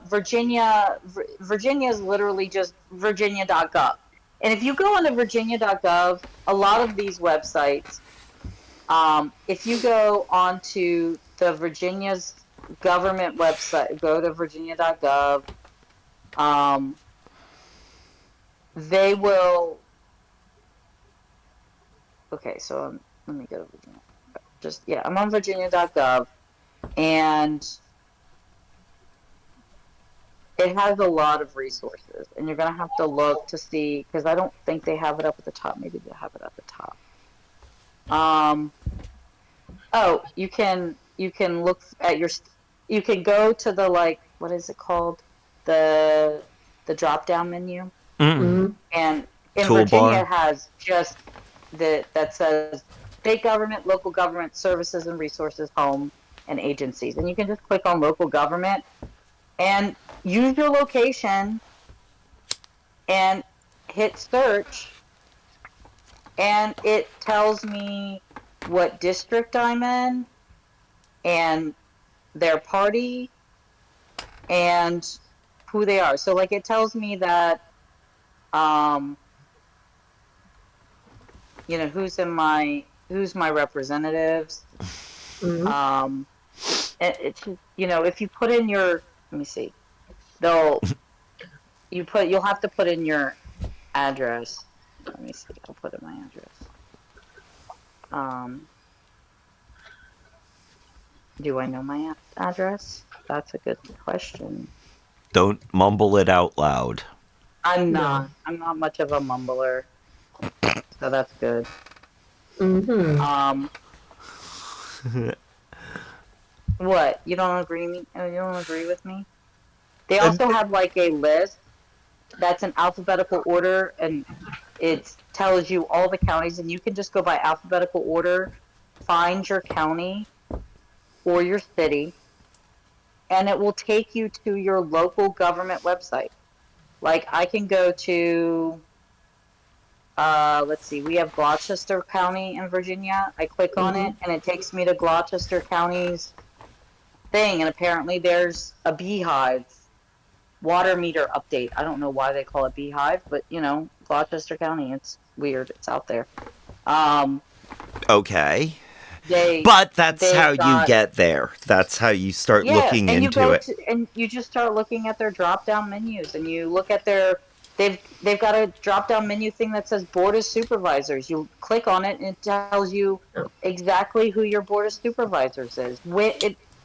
Virginia is literally just virginia.gov. And if you go onto virginia.gov, a lot of these websites, if you go onto the Virginia's government website, go to virginia.gov, um, they will. Okay, so let me go to Virginia. Yeah, I'm on virginia.gov, and it has a lot of resources, and you're gonna have to look to see because I don't think they have it up at the top. Maybe they have it at the top. Um, oh, you can look at you can go to the like what is it called? The the drop down menu. Mm-hmm. And in Virginia Toolbar. it has just that says state government, local government, services and resources, home and agencies. And you can just click on local government and use your location and hit search, and it tells me what district I'm in and their party and who they are. So like it tells me that um who's my representatives. Mm-hmm. Um it's if you put in your let me see. They'll you'll have to put in your address. Let me see. I'll put in my address. Um do I know my address? That's a good question. Don't mumble it out loud. I'm No. not. I'm not much of a mumbler, so that's good. Mm-hmm. Um, what? You don't agree me? You don't agree with me? They And also have like a list that's in alphabetical order, and it tells you all the counties, and you can just go by alphabetical order, find your county or your city, and it will take you to your local government website. Like I can go to let's see, we have Gloucester County in Virginia. I click on Mm-hmm. it and it takes me to Gloucester County's thing, and apparently there's a beehive water meter update. I don't know why they call it beehive, but Gloucester County, it's weird. It's out there. Um, okay. they But that's how they've you got get there. That's how you start yeah, looking and you into go it. to and you just start looking at their drop down menus, and you look at their they've got a drop down menu thing that says board of supervisors. You click on it and it tells you exactly who your board of supervisors is.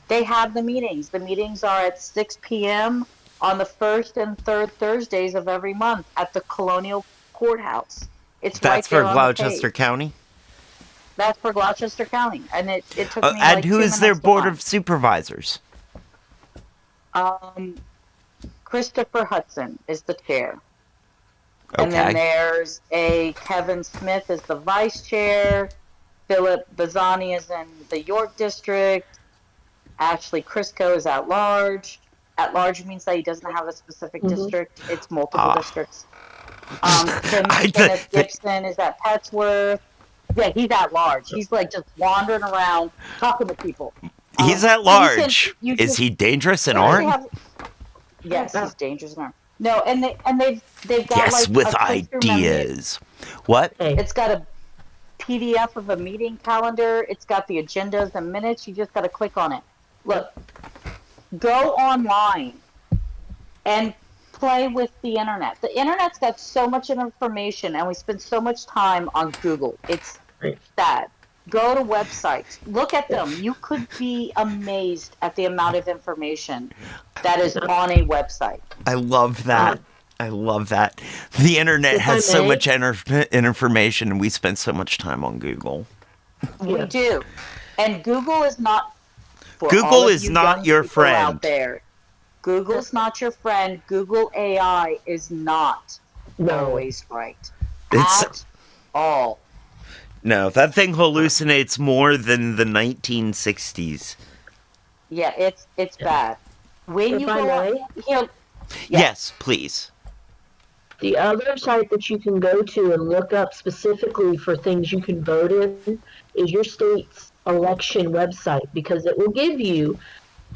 They have the meetings. The meetings are at 6 p.m. on the first and third Thursdays of every month at the Colonial Courthouse. It's right That's for there on the Gloucester page. County. That's for Gloucester County, and it took me And like who two is their minutes to board find. of supervisors? Um, Christopher Hudson is the chair. And then Okay. there's a Kevin Smith is the vice chair. Philip Bazzani is in the York district. Ashley Crisco is at large. At large means that he doesn't have a specific Mm-hmm. district. It's multiple Ah. districts. Tim I Kenneth th- Gibson is at Petsworth. Yeah, he's at large. He's like just wandering around talking to people. he's at So you can large. you Is just he dangerous and once they armed? have yes, he's dangerous and armed. No, they've got Yes, like with a quick through menu. ideas. What? Hey. It's got a PDF of a meeting calendar. It's got the agendas and minutes. You just got to click on it. Look, go online and play with the internet. The internet's got so much information, and we spend so much time on Google. It's sad. Go to websites, look at them. You could be amazed at the amount of information that is on a website. I love that. I love that. The internet If I has so may, much information, and we spend so much time on Google. We yeah. do. And Google is not, for all Google of is you not young your people friend. out there, Google's not your friend. Google AI is not No. always right It's at all. no, that thing hallucinates more than the 1960s. Yeah, it's bad. When If you I go on, may, yeah, Yes, please. the other site that you can go to and look up specifically for things you can vote in is your state's election website, because it will give you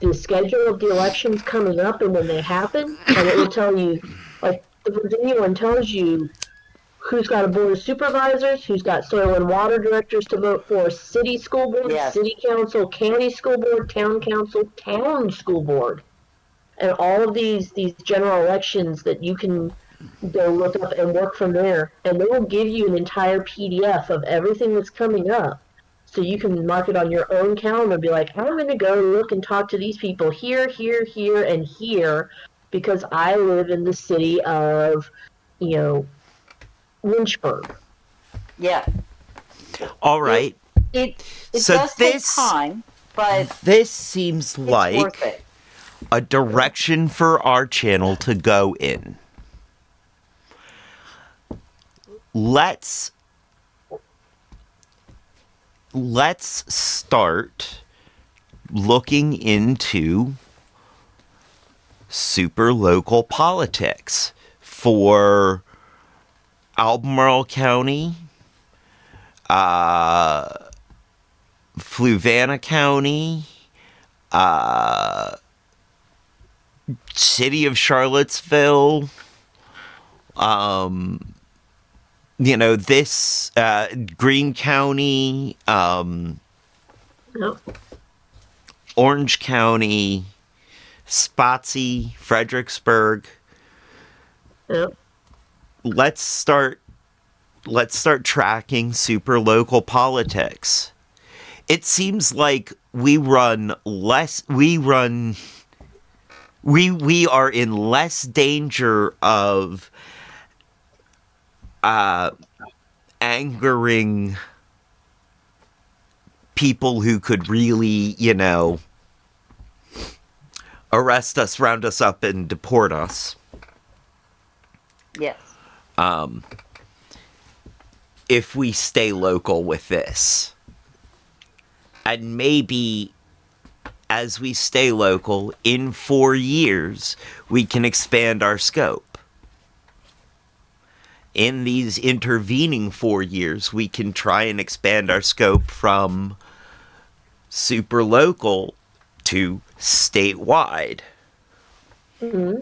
the schedule of the elections coming up and when they happen, and it will tell you, like the Virginia one tells you who's got a board of supervisors, who's got soil and water directors to vote for, city school board, yes, city council, county school board, town council, town school board, and all of these general elections that you can go look up and work from there. And they will give you an entire PDF of everything that's coming up. So you can mark it on your own calendar and be like, I'm going to go look and talk to these people here, here, here, and here, because I live in the city of, you know, Lynchburg. yeah. All It right. it it So does take time, but this seems it's worth like it. a direction for our channel to go in. Let's start looking into super local politics for Albemarle County, uh, Fluvanna County, uh, City of Charlottesville, this Greene County, Yep. Orange County, Spotsy, Fredericksburg. Yep. Let's start tracking super local politics. It seems like we are in less danger of angering people who could really, arrest us, round us up, and deport us Yes. if we stay local with this. And maybe as we stay local, in 4 years, we can expand our scope. In these intervening 4 years, we can try and expand our scope from super local to statewide. Mm-hmm.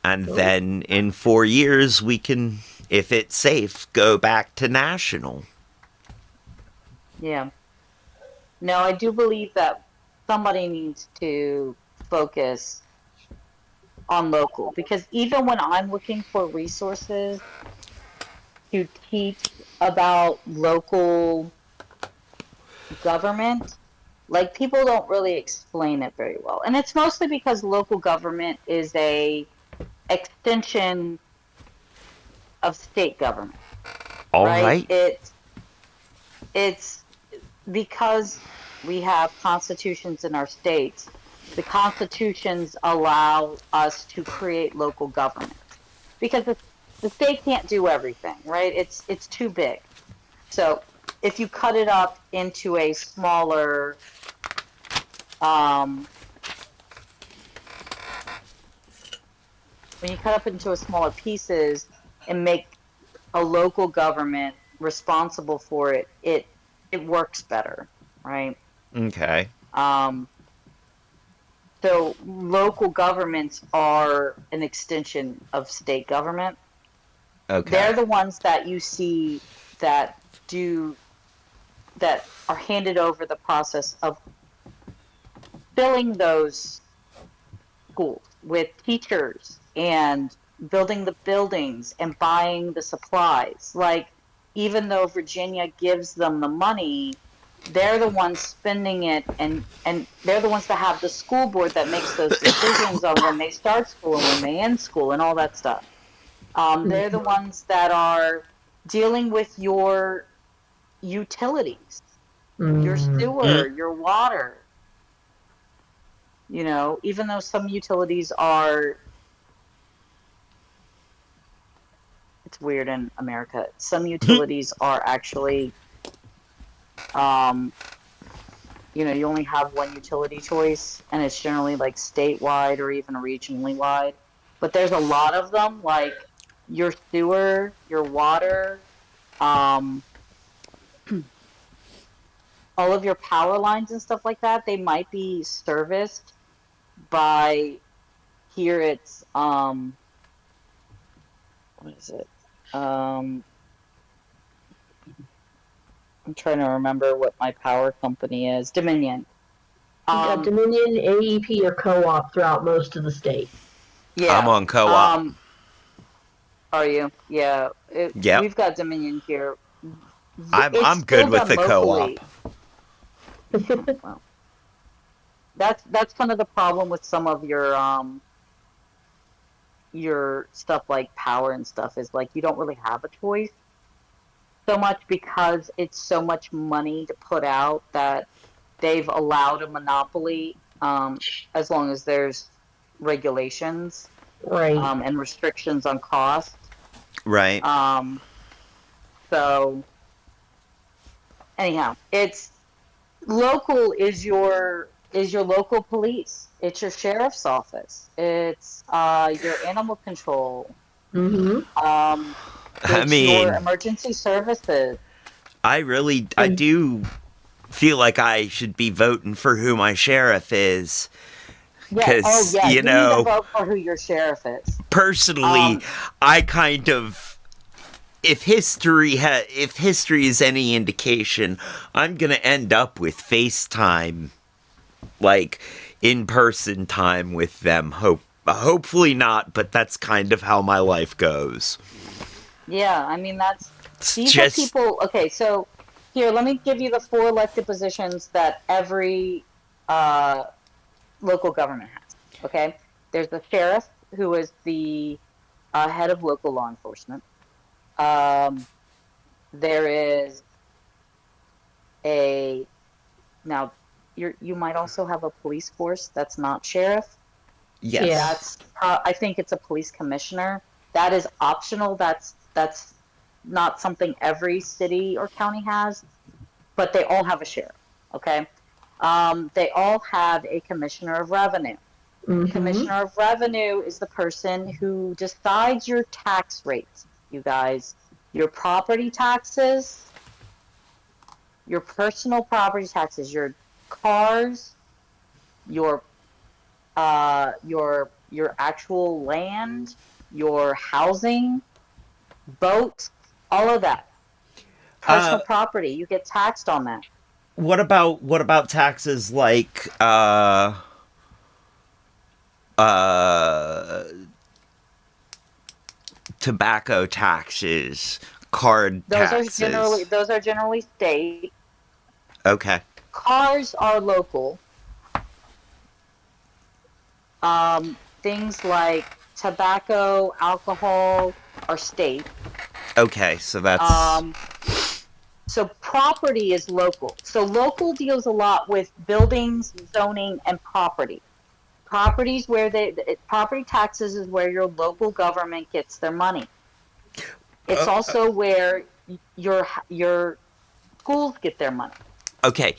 And then in 4 years, we can, if it's safe, go back to national. Yeah. No, I do believe that somebody needs to focus on local, because even when I'm looking for resources to teach about local government, like people don't really explain it very well. And it's mostly because local government is a extension of state government, All right? right. It's because we have constitutions in our states. The constitutions allow us to create local government because the state can't do everything, right? It's too big. So if you cut it up into a smaller, um, when you cut up into a smaller pieces and make a local government responsible for it, it works better, right? Okay. Um, so local governments are an extension of state government. Okay. They're the ones that you see that do that are handed over the process of filling those schools with teachers and building the buildings and buying the supplies. Like, even though Virginia gives them the money, they're the ones spending it, and they're the ones that have the school board that makes those decisions on when they start school and when they end school and all that stuff. They're the ones that are dealing with your utilities, your Mm-hmm. sewer, your water. Even though some utilities are, it's weird in America, some utilities are actually, um, you only have one utility choice, and it's generally like statewide or even regionally wide. But there's a lot of them, like your sewer, your water, um, all of your power lines and stuff like that. They might be serviced by, here it's, what is it? I'm trying to remember what my power company is. Dominion. You got Um, Dominion, AEP, or co-op throughout most of the state. I'm yeah. on co-op. Um, are you? Yeah. Yep. We've got Dominion here. It's I'm good still with done the co-op. locally. Well, that's kind of the problem with some of your stuff like power and stuff, is like you don't really have a choice. so much because it's so much money to put out that they've allowed a monopoly, as long as there's regulations, Right. and restrictions on cost. Right. Um, so anyhow, it's local is your local police. It's your sheriff's office. It's your animal control. Mm-hmm. Um, I it's your mean, emergency services. I And do feel like I should be voting for who my sheriff is. Yeah. Oh, Because, yeah. you You need to know, vote for who your sheriff is. personally, Um, I kind of, if history is any indication, I'm gonna end up with FaceTime, like in person time with them. Hopefully not, but that's kind of how my life goes. yeah. I mean, It's these are just people. Okay, so here, let me give you the four elected positions that every uh, local government has. Okay, there's the sheriff, who is the head of local law enforcement. Um, there is a now you might also have a police force that's not sheriff. yeah. yes. I think it's a police commissioner. That is optional. That's not something every city or county has, but they all have a sheriff. Okay. They all have a commissioner of revenue. Mm-hmm. Commissioner of revenue is the person who decides your tax rates, you guys, your property taxes, your personal property taxes, your cars, your your actual land, your housing, boats, all of that. Uh, Personal property, you get taxed on that. what about taxes like uh tobacco taxes, card taxes? Those are generally state. Okay. Cars are local. Things like tobacco, alcohol are state. Okay, so that's Um, so property is local. So local deals a lot with buildings, zoning, and property. Property taxes is where your local government gets their money. It's also where your schools get their money. okay.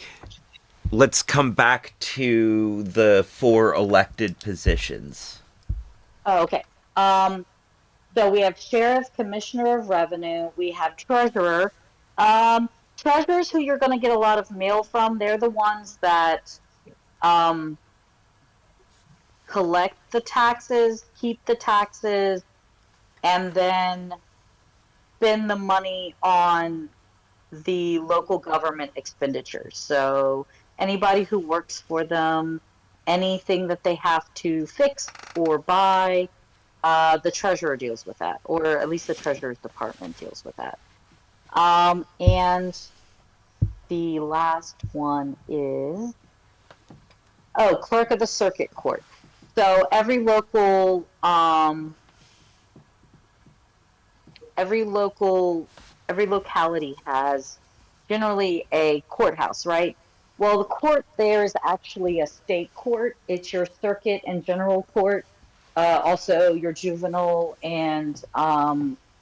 Let's come back to the four elected positions. Oh, okay. Um, so we have sheriff, commissioner of revenue, we have treasurer. Um, Treasurers who you're going to get a lot of mail from. They're the ones that um, collect the taxes, keep the taxes, and then spend the money on the local government expenditures. So anybody who works for them, anything that they have to fix or buy, the treasurer deals with that, or at least the treasurer's department deals with that. And the last one is, oh, clerk of the circuit court. So every local every locality has generally a courthouse, right? Well, the court there is actually a state court. It's your circuit and general court, also your juvenile and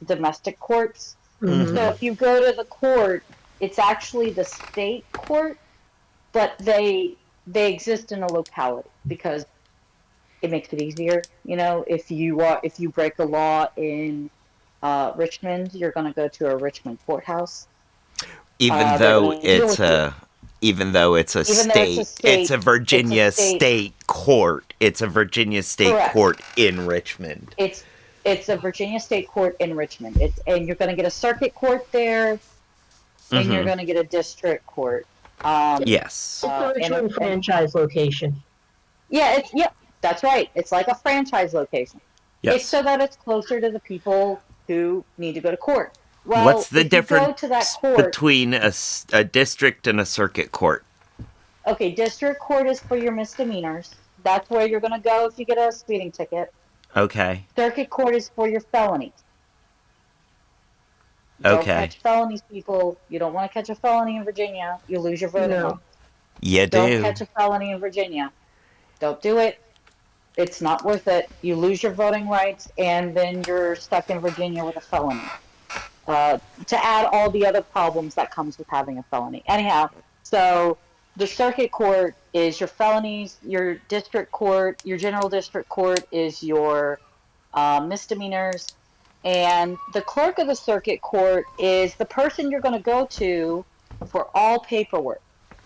domestic courts. Mm-hmm. So Mm-hmm. if you go to the court, it's actually the state court, but they exist in a locality because it makes it easier. You know, if you break a law in Richmond, you're going to go to a Richmond courthouse. Even They're though going to deal it's with you, a even though it's a even though it's a state, it's a state. It's a Virginia state. state court. It's a Virginia state Correct. court in Richmond. It's it's a Virginia state court in Richmond. It's and you're going to get a circuit court there, and you're Mm-hmm. going to get a district court. Yes. It's the Richmond And franchise location. yeah, that's right. It's like a franchise location. It's Yes. so that it's closer to the people who need to go to court. What's Well, the if you go difference to that court, between a district and a circuit court? okay, district court is for your misdemeanors. That's where you're going to go if you get a speeding ticket. Okay. Circuit court is for your felonies. Don't Okay. catch felonies, people. You don't want to catch a felony in Virginia. You lose your voting No. rights. You Don't do. catch a felony in Virginia. Don't do it. It's not worth it. You lose your voting rights, and then you're stuck in Virginia with a felony. To add all the other problems that comes with having a felony. Anyhow, so the circuit court is your felonies, your district court, your general district court is your misdemeanors, and the clerk of the circuit court is the person you're going to go to for all paperwork.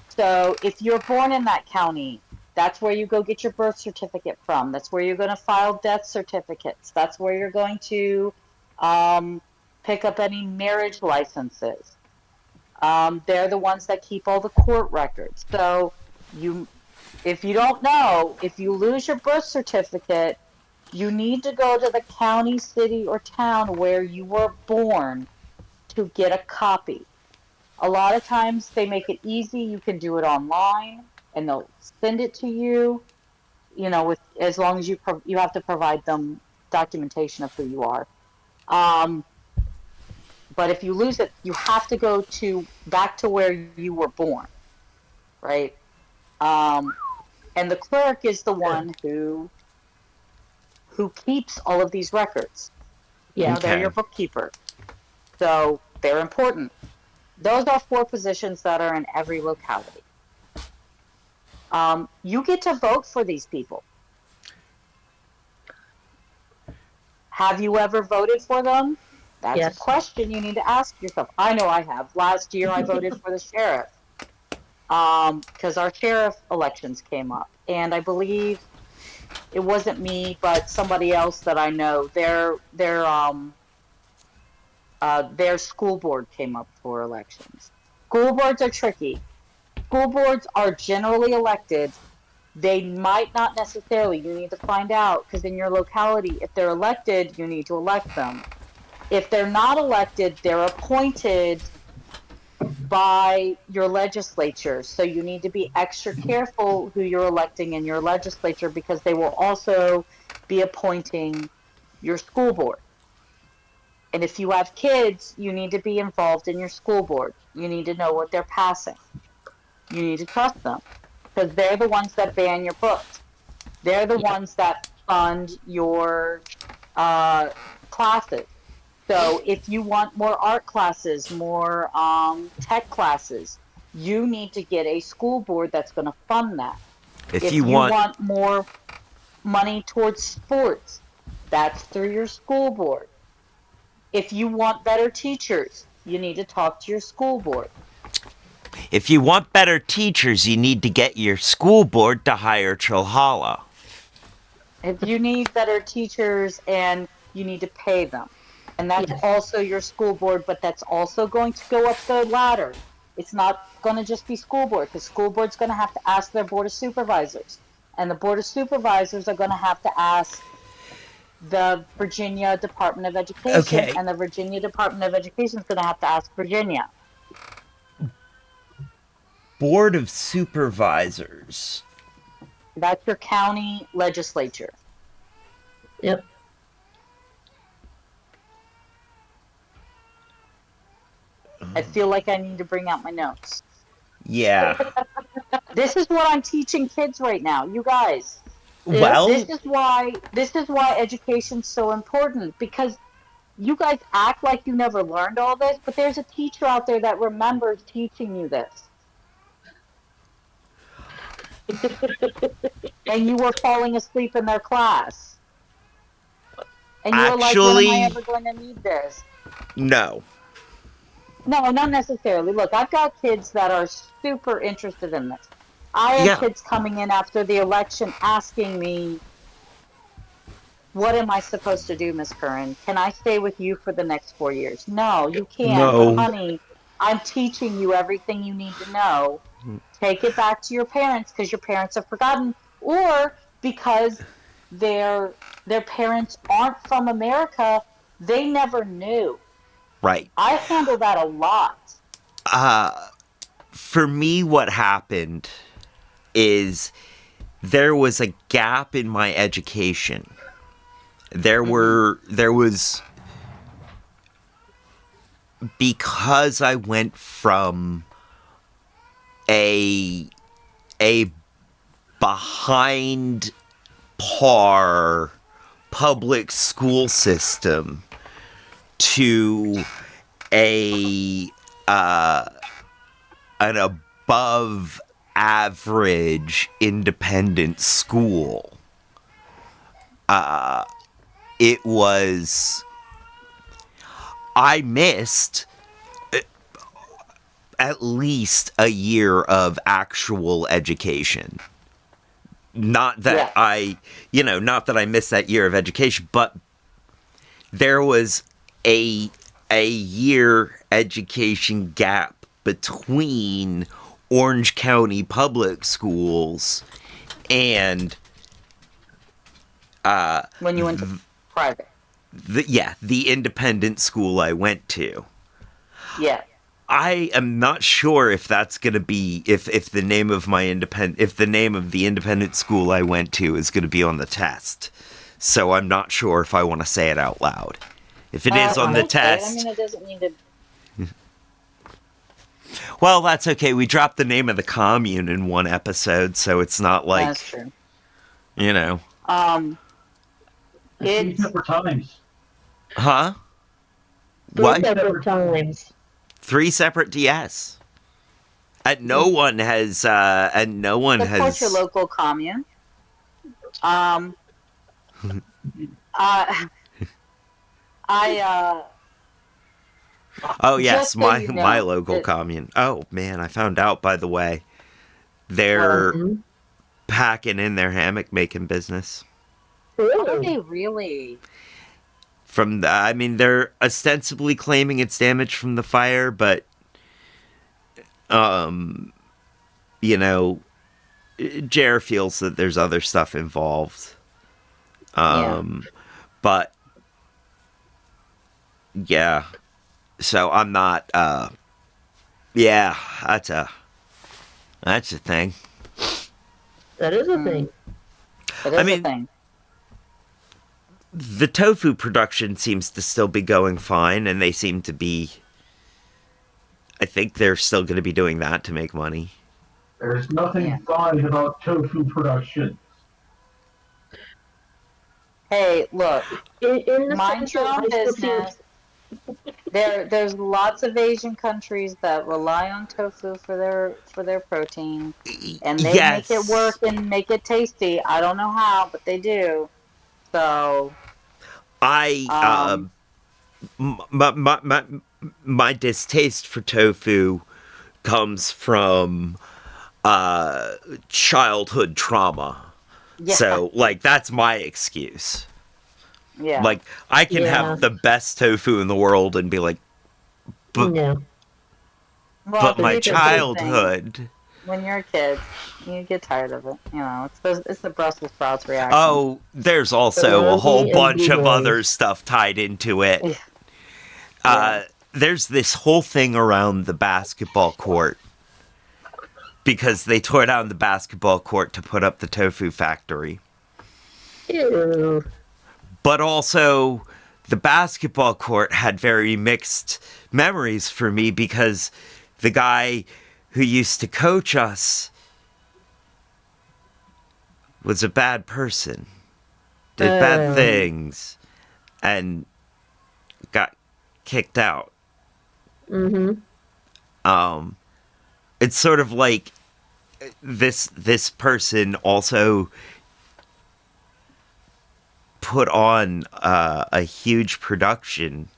So if you're born in that county, that's where you go get your birth certificate from. That's where you're going to file death certificates. That's where you're going to um, pick up any marriage licenses. They're the ones that keep all the court records. So you, if you don't know, if you lose your birth certificate, you need to go to the county, city, or town where you were born to get a copy. A lot of times they make it easy. You can do it online and they'll send it to you, with as long as you have to provide them documentation of who you are. Um, but if you lose it, you have to go to back to where you were born, right? Um, and the clerk is the Yeah. one who keeps all of these records. Yeah. They're Okay. your bookkeeper. So they're important. Those are four positions that are in every locality. You get to vote for these people. Have you ever voted for them? That's a Yes. question you need to ask yourself. I know I have. Last year I voted for the sheriff because our sheriff elections came up, and I believe it wasn't me, but somebody else that I know. Their school board came up for elections. School boards are tricky. School boards are generally elected. They might not necessarily. You need to find out because in your locality, if they're elected, you need to elect them. If they're not elected, they're appointed by your legislature. So you need to be extra careful who you're electing in your legislature because they will also be appointing your school board. And if you have kids, you need to be involved in your school board. You need to know what they're passing. You need to trust them because they're the ones that ban your books. They're the Yeah. ones that fund your uh, classes. So if you want more art classes, more tech classes, you need to get a school board that's going to fund that. If If you you want, want more money towards sports, that's through your school board. If you want better teachers, you need to talk to your school board. if you want better teachers, you need to get your school board to hire Chilhala. If you need better teachers and you need to pay them. And that's Yes. also your school board, but that's also going to go up the ladder. It's not going to just be school board because school board's going to have to ask their board of supervisors. And the board of supervisors are going to have to ask the Virginia Department of Education, Okay. and the Virginia Department of Education is going to have to ask Virginia. Board of Supervisors. That's your county legislature. Yep. I feel like I need to bring out my notes. Yeah. This is what I'm teaching kids right now, you guys. Yep. Well, This is why education's so important because you guys act like you never learned all this, but there's a teacher out there that remembers teaching you this. And you were falling asleep in their class. And you were like, when am I actually, ever going to need this? no. No, not necessarily. Look, I've got kids that are super interested in this. I had Yeah. kids coming in after the election asking me, what am I supposed to do, Miss Curran? Can I stay with you for the next 4 years? No, you can't. But No. honey, I'm teaching you everything you need to know. Take it back to your parents because your parents have forgotten, or because their their parents aren't from America, they never knew. Right. I handle that a lot. For me, what happened is there was a gap in my education. There Mm-hmm. was because I went from a behind par public school system to a an above average independent school. It was, I missed at least a year of actual education. Not that not that I missed that year of education, but there was a year education gap between Orange County public schools and When you went to private. the independent school I went to. Yeah. I am not sure if that's going to be if the name of the independent school I went to is going to be on the test. So I'm not sure if I want to say it out loud. If it is on the test, I mean, it doesn't need to. well, that's okay. We dropped the name of the commune in one episode, so it's not like, That's true. you know. Three It's separate times. Huh? Three What? separate times. 3 separate DS. And no one has support your local commune. I Oh yes, just so my you know, my local it- commune. Oh man, I found out, by the way. They're Mhm. packing in their hammock making business. are Really? they really? I mean, they're ostensibly claiming it's damage from the fire, but Jer feels that there's other stuff involved. But yeah. So I'm not yeah, that's a thing. That is a thing. It is I mean- a thing. The tofu production seems to still be going fine, and they seem to be, I think they're still going to be doing that to make money. There's nothing Yeah. fine about tofu production. Hey, look, In the mind sense your that own I still feel- business. There's lots of Asian countries that rely on tofu for their protein, and they make it work and make it tasty. I don't know how, but they do. So, I my distaste for tofu comes from childhood trauma. yeah, So like that's my excuse. yeah. Like I can Yeah. have the best tofu in the world and be like, but Yeah. Well, but to my do the same thing, childhood. when you're a kid, you get tired of it. You know, it's the Brussels sprouts reaction. Oh, there's also a whole Bologna and bunch of blueberries. other stuff tied into it. Yeah. Yeah. There's this whole thing around the basketball court because they tore down the basketball court to put up the tofu factory. Ew. But also, the basketball court had very mixed memories for me because the guy who used to coach us was a bad person, did bad things, and got kicked out. Mm-hmm. It's sort of like this person also put on a huge production,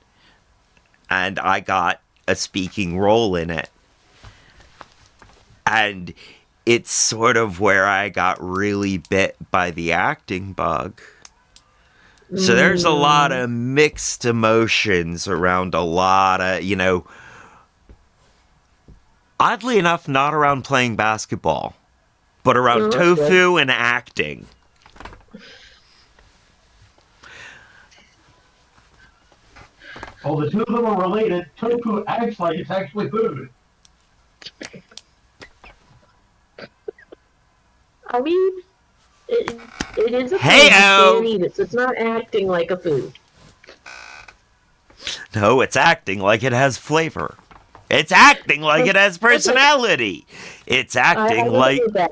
and I got a speaking role in it. And it's sort of where I got really bit by the acting bug. So there's a lot of mixed emotions around a lot of, oddly enough, not around playing basketball, but around tofu and acting. Well, the two of them are related. Tofu acts like it's actually food. I mean, it is a food. Hey-o! You can't eat it, so it's not acting like a food. No, it's acting like it has flavor. It's acting like it has personality. It's I acting will like... go with that.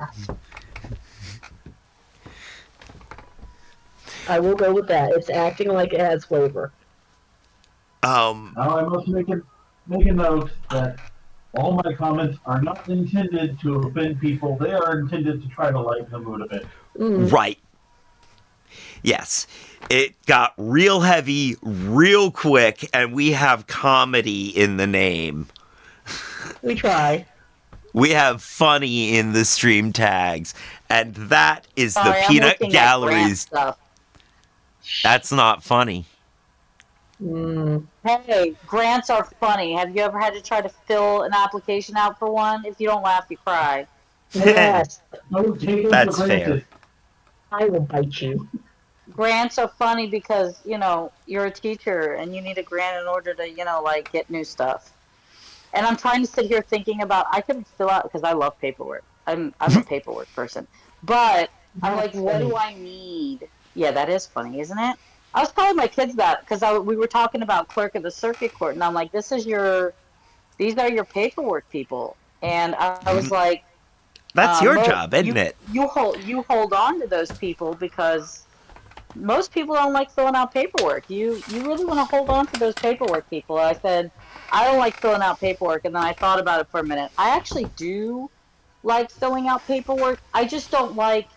I will go with that. It's acting like it has flavor. Now I must make a note that all my comments are not intended to offend people. They are intended to try to lighten the mood a bit. Right. Yes. It got real heavy real quick, and we have comedy in the name. We try. We have funny in the stream tags, and that is the Sorry, I'm peanut looking at grant galleries. stuff. That's not funny. Hey, grants are funny. Have you ever had to try to fill an application out for one? If you don't laugh, you cry. Yes, Don't take them That's for granted. I will bite you. Grants are funny because, you're a teacher and you need a grant in order to, like get new stuff. And I'm trying to sit here thinking about I could fill out because I love paperwork. I'm a paperwork person. But I'm like, That's what do funny. I need? Yeah, that is funny, isn't it? I was telling my kids that because we were talking about clerk of the circuit court, and I'm like, these are your paperwork people. And I was like, That's your job, isn't you it? you hold on to those people because most people don't like filling out paperwork. You really want to hold on to those paperwork people. I said, I don't like filling out paperwork, and then I thought about it for a minute. I actually do like filling out paperwork. I just don't like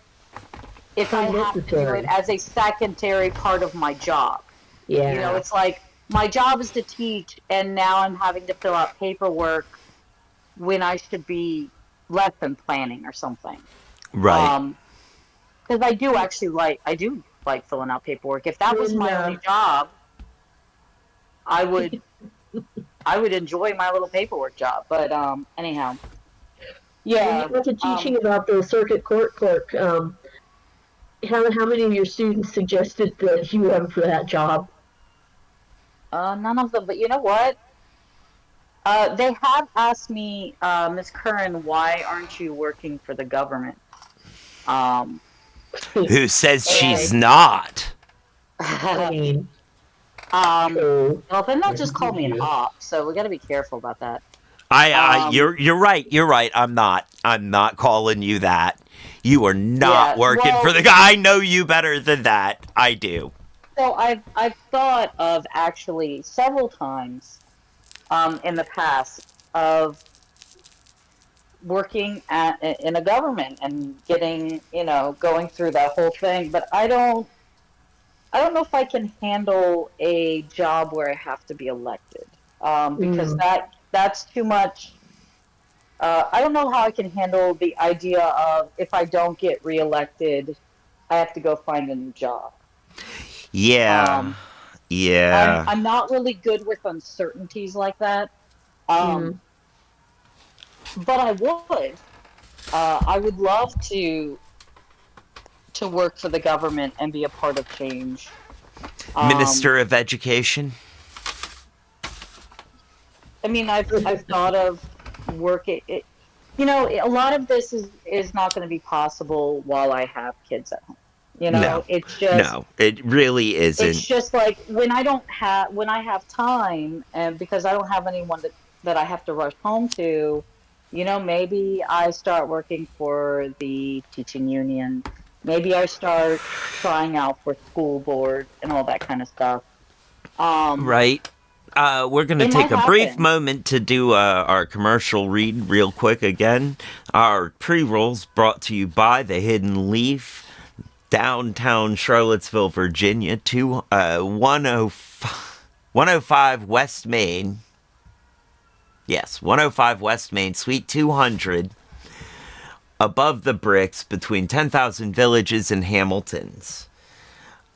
if I have to do it Unnecessary. as a secondary part of my job. Yeah. It's like my job is to teach, and now I'm having to fill out paperwork when I should be lesson planning or something. Right. Because I do like filling out paperwork. If that was When my only job, I would enjoy my little paperwork job. But anyhow, when you yeah. got to teaching about the circuit court clerk, how many of your students suggested that you run for that job? None of them. But you know what? They have asked me, Miss Curran, why aren't you working for the government? Um, Who says she's and not? I mean, well, then they'll I just can call me see an it. op. So we got to be careful about that. You're right. You're right. I'm not calling you that. You are not Yeah. working for Well, the guy. I know you better than that. I do. so I've thought of actually several times in the past of working in a government and getting going through that whole thing, but I don't know if I can handle a job where I have to be elected, because that's too much. I don't know how I can handle the idea of if I don't get reelected, I have to go find a new job. Yeah. Um, I'm Yeah. I'm not really good with uncertainties like that. Um, but I would. I would love to work for the government and be a part of change. Um, Minister of Education. I mean, I've thought of working. A lot of this is not going to be possible while I have kids at home. No. It's just No. It really it's isn't. just like when I have time, and because I don't have anyone that I have to rush home to, maybe I start working for the teaching union. Maybe I start trying out for school board and all that kind of stuff. Um, Right. We're going to it take might a brief happen. moment to do our commercial read real quick again. Our pre-rolls brought to you by The Hidden Leaf, downtown Charlottesville, Virginia, 105 West Main. Yes, 105 West Main, Suite 200, above the bricks between 10,000 villages and Hamiltons.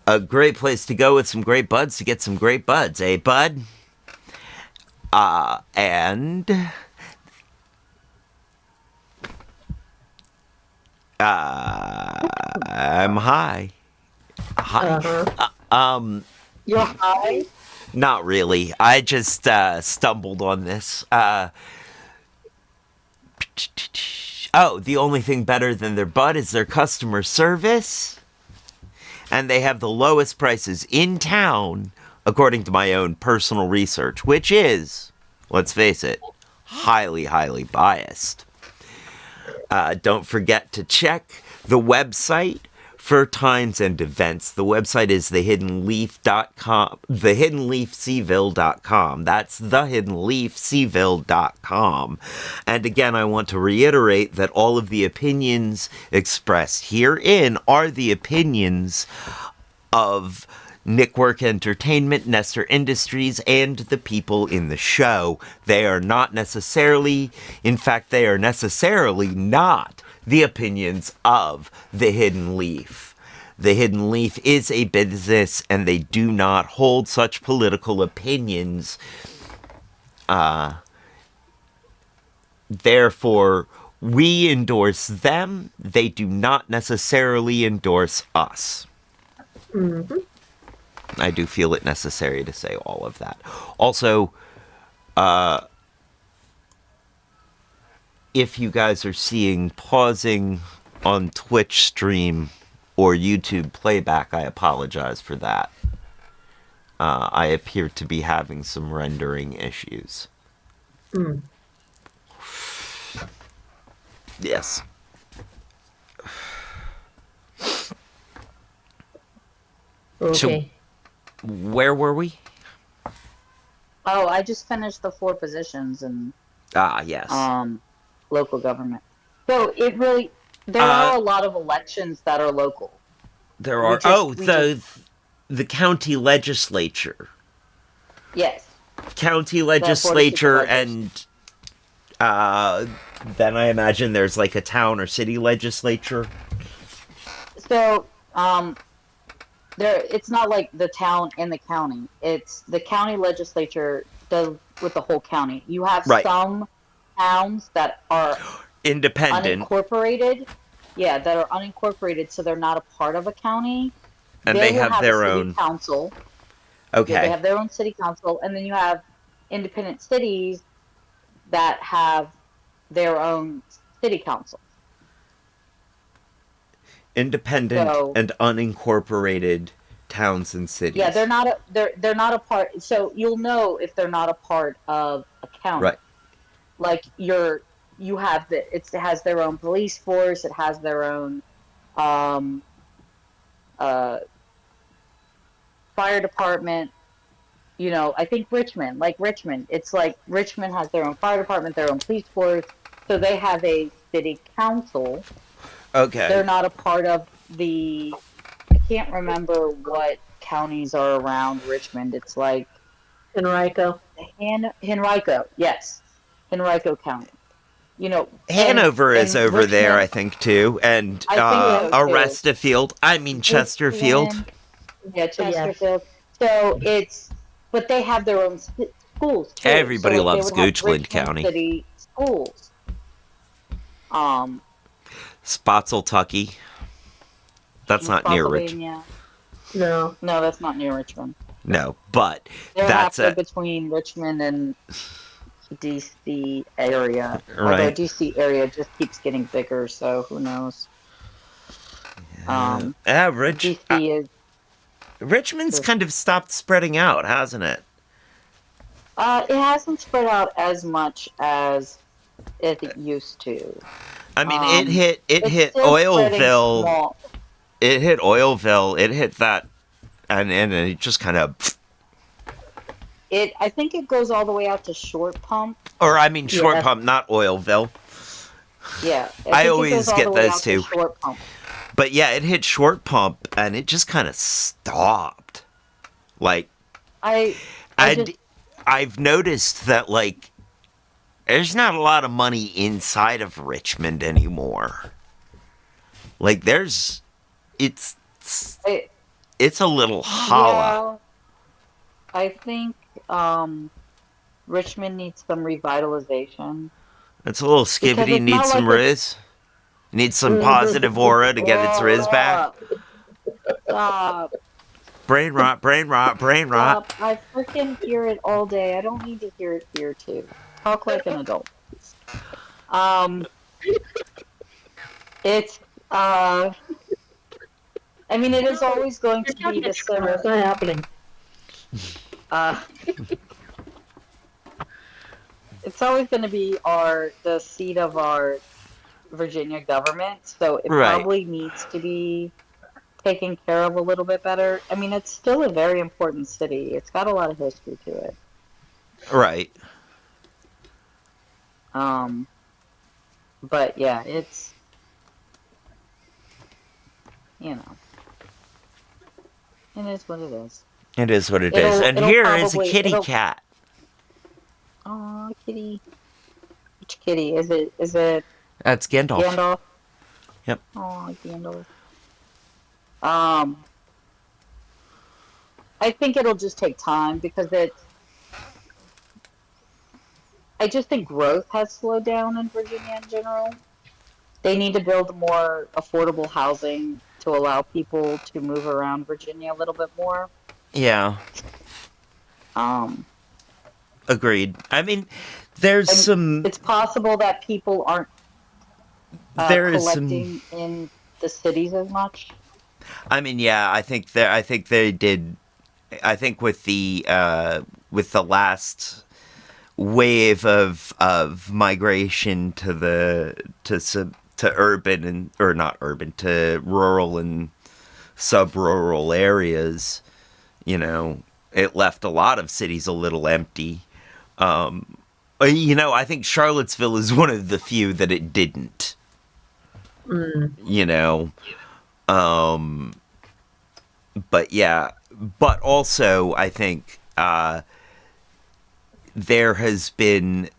A great place to go with some great buds to get some great buds, eh, bud? And I'm high. You're high. Not really. I just stumbled on this. The only thing better than their bud is their customer service. And they have the lowest prices in town according to my own personal research, which is, let's face it, highly, highly biased. Don't forget to check the website for times and events. The website is thehiddenleaf.com, thehiddenleafseville.com. That's thehiddenleafseville.com. And again, I want to reiterate that all of the opinions expressed herein are the opinions of Nikwork Entertainment, Nestor Industries, and the people in the show. They are not necessarily, in fact, they are necessarily not the opinions of The Hidden Leaf. The Hidden Leaf is a business, and they do not hold such political opinions. Therefore, we endorse them. They do not necessarily endorse us. Mm-hmm. I do feel it necessary to say all of that. Also, if you guys are seeing pausing on Twitch stream or YouTube playback, I apologize for that. I appear to be having some rendering issues. Mm. Yes. Okay. Where were we? Oh, I just finished the 4 positions in Yes. local government. So it really, there are a lot of elections that are local. There are. The county legislature. Yes. County legislature and then I imagine there's like a town or city legislature. So it's not like the town and the county. It's the county legislature does with the whole county. You have some towns that are independent, unincorporated. Yeah, that are unincorporated, so they're not a part of a county. And they have their own council. Okay. Yeah, they have their own city council, and then you have independent cities that have their own city council. Independent and unincorporated towns and cities. Yeah, they're not a part. So you'll know if they're not a part of a county. Right. Like it has their own police force. It has their own fire department. You know, I think Richmond, it's like Richmond has their own fire department, their own police force. So they have a city council. Okay. They're not a part of I can't remember what counties are around Richmond. It's like Henrico. Henrico, yes. Henrico County. You know, Hanover is over Richmond, there, I think, too. And Chesterfield. Chesterfield. Yeah, Chesterfield. So but they have their own schools, too. Everybody loves Goochland County. City schools. Spotsyltucky. That's not near Richmond. No, that's not near Richmond. No, but they're halfway between Richmond and DC area. Right. Although DC area just keeps getting bigger, so who knows? Richmond's kind of stopped spreading out, hasn't it? It hasn't spread out as much as it used to. I mean, it hit Oilville. It hit Oilville. It hit that, and it just kind of. I think it goes all the way out to Short Pump. Or I mean, Short Pump, not Oilville. Yeah, I always get those two. Short Pump. But yeah, it hit Short Pump, and it just kind of stopped. Like, I've noticed that like. There's not a lot of money inside of Richmond anymore. Like, it's a little hollow. Yeah, I think Richmond needs some revitalization. It's a little skibbity, needs some riz. Needs some positive aura to get its riz back. Stop. Brain rot, brain rot, brain rot. Stop. I freaking hear it all day. I don't need to hear it here, too. Talk like an adult. It's I mean, it is always going to be the center. It's not happening. Uh, it's always going to be the seat of our Virginia government, so it Right. probably needs to be taken care of a little bit better. I mean, it's still a very important city. It's got a lot of history to it. Right. Um, but yeah, it's, you know, it is what it is. It is what it is. And It'll here is a probably kitty it'll cat. Oh, kitty. Which kitty? Is it That's Gandalf. Gandalf? Yep. Oh, Gandalf. Um, I think it'll just take time because I just think growth has slowed down in Virginia in general. They need to build more affordable housing to allow people to move around Virginia a little bit more. Yeah. Um, Agreed. I mean, there's and some. it's possible that people aren't There is some. collecting in the cities as much. I mean, yeah. I think they did. I think with the last wave of migration to to urban and or not urban to rural and sub-rural areas, you know, it left a lot of cities a little empty. You know, I think Charlottesville is one of the few that it didn't. You know, but yeah, but also I think there has been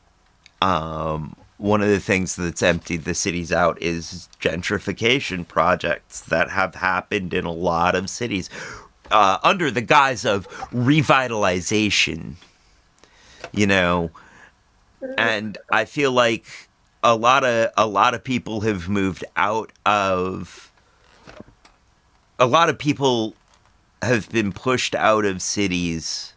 one of the things that's emptied the cities out is gentrification projects that have happened in a lot of cities under the guise of revitalization, you know, and I feel like a lot of people have moved out of a lot of people have been pushed out of cities.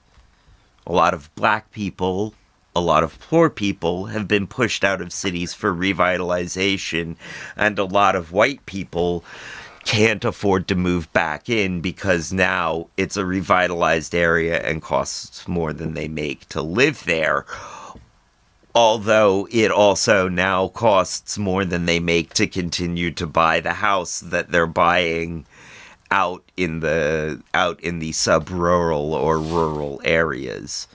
A lot of black people, a lot of poor people have been pushed out of cities for revitalization, and a lot of white people can't afford to move back in because now it's a revitalized area and costs more than they make to live there. Although it also now costs more than they make to continue to buy the house that they're buying out in the sub-rural or rural areas.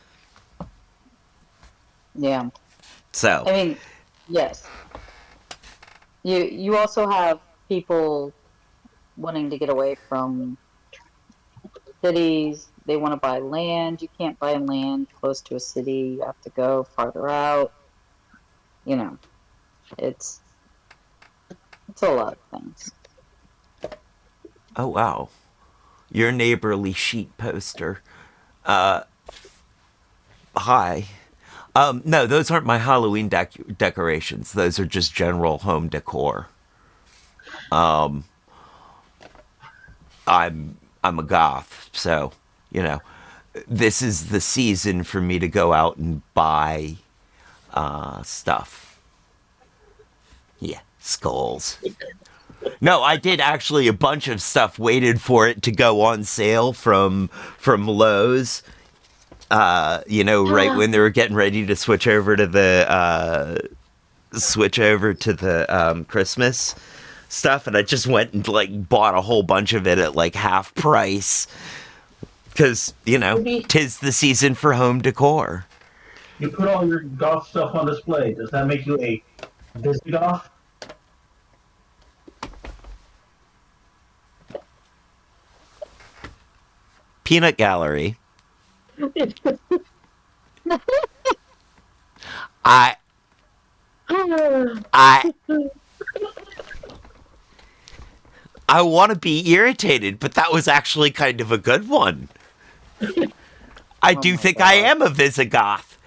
Yeah. So, I mean, yes. You also have people wanting to get away from cities. They want to buy land. You can't buy land close to a city. You have to go farther out. You know, it's it's a lot of things. oh wow, your neighborly sheet poster. Hi. No, those aren't my Halloween decorations. Those are just general home decor. I'm a goth, so you know, this is the season for me to go out and buy stuff. Yeah, skulls. No, I did actually a bunch of stuff. Waited for it to go on sale from Lowe's. You know, right when they were getting ready to switch over to the Christmas stuff, and I just went and like bought a whole bunch of it at like half price because you know Maybe 'tis the season for home decor. You put all your golf stuff on display. Does that make you a Visigoth? Peanut Gallery. I I I want to be irritated, but that was actually kind of a good one. I Oh do my think I God. am a Visigoth.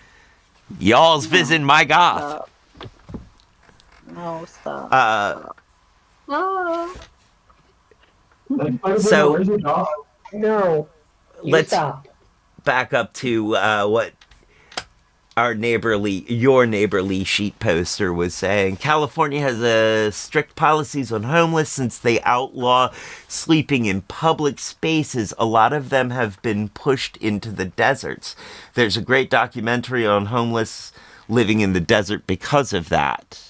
Y'all's No, visiting my goth. stop. No, stop. Uh, Stop. No. Like, by the way, so where's your golf? no. You let's stop. back up to what your neighborly sheet poster was saying California has strict policies on homeless since they outlaw sleeping in public spaces. A lot of them have been pushed into the deserts. There's a great documentary on homeless living in the desert because of that.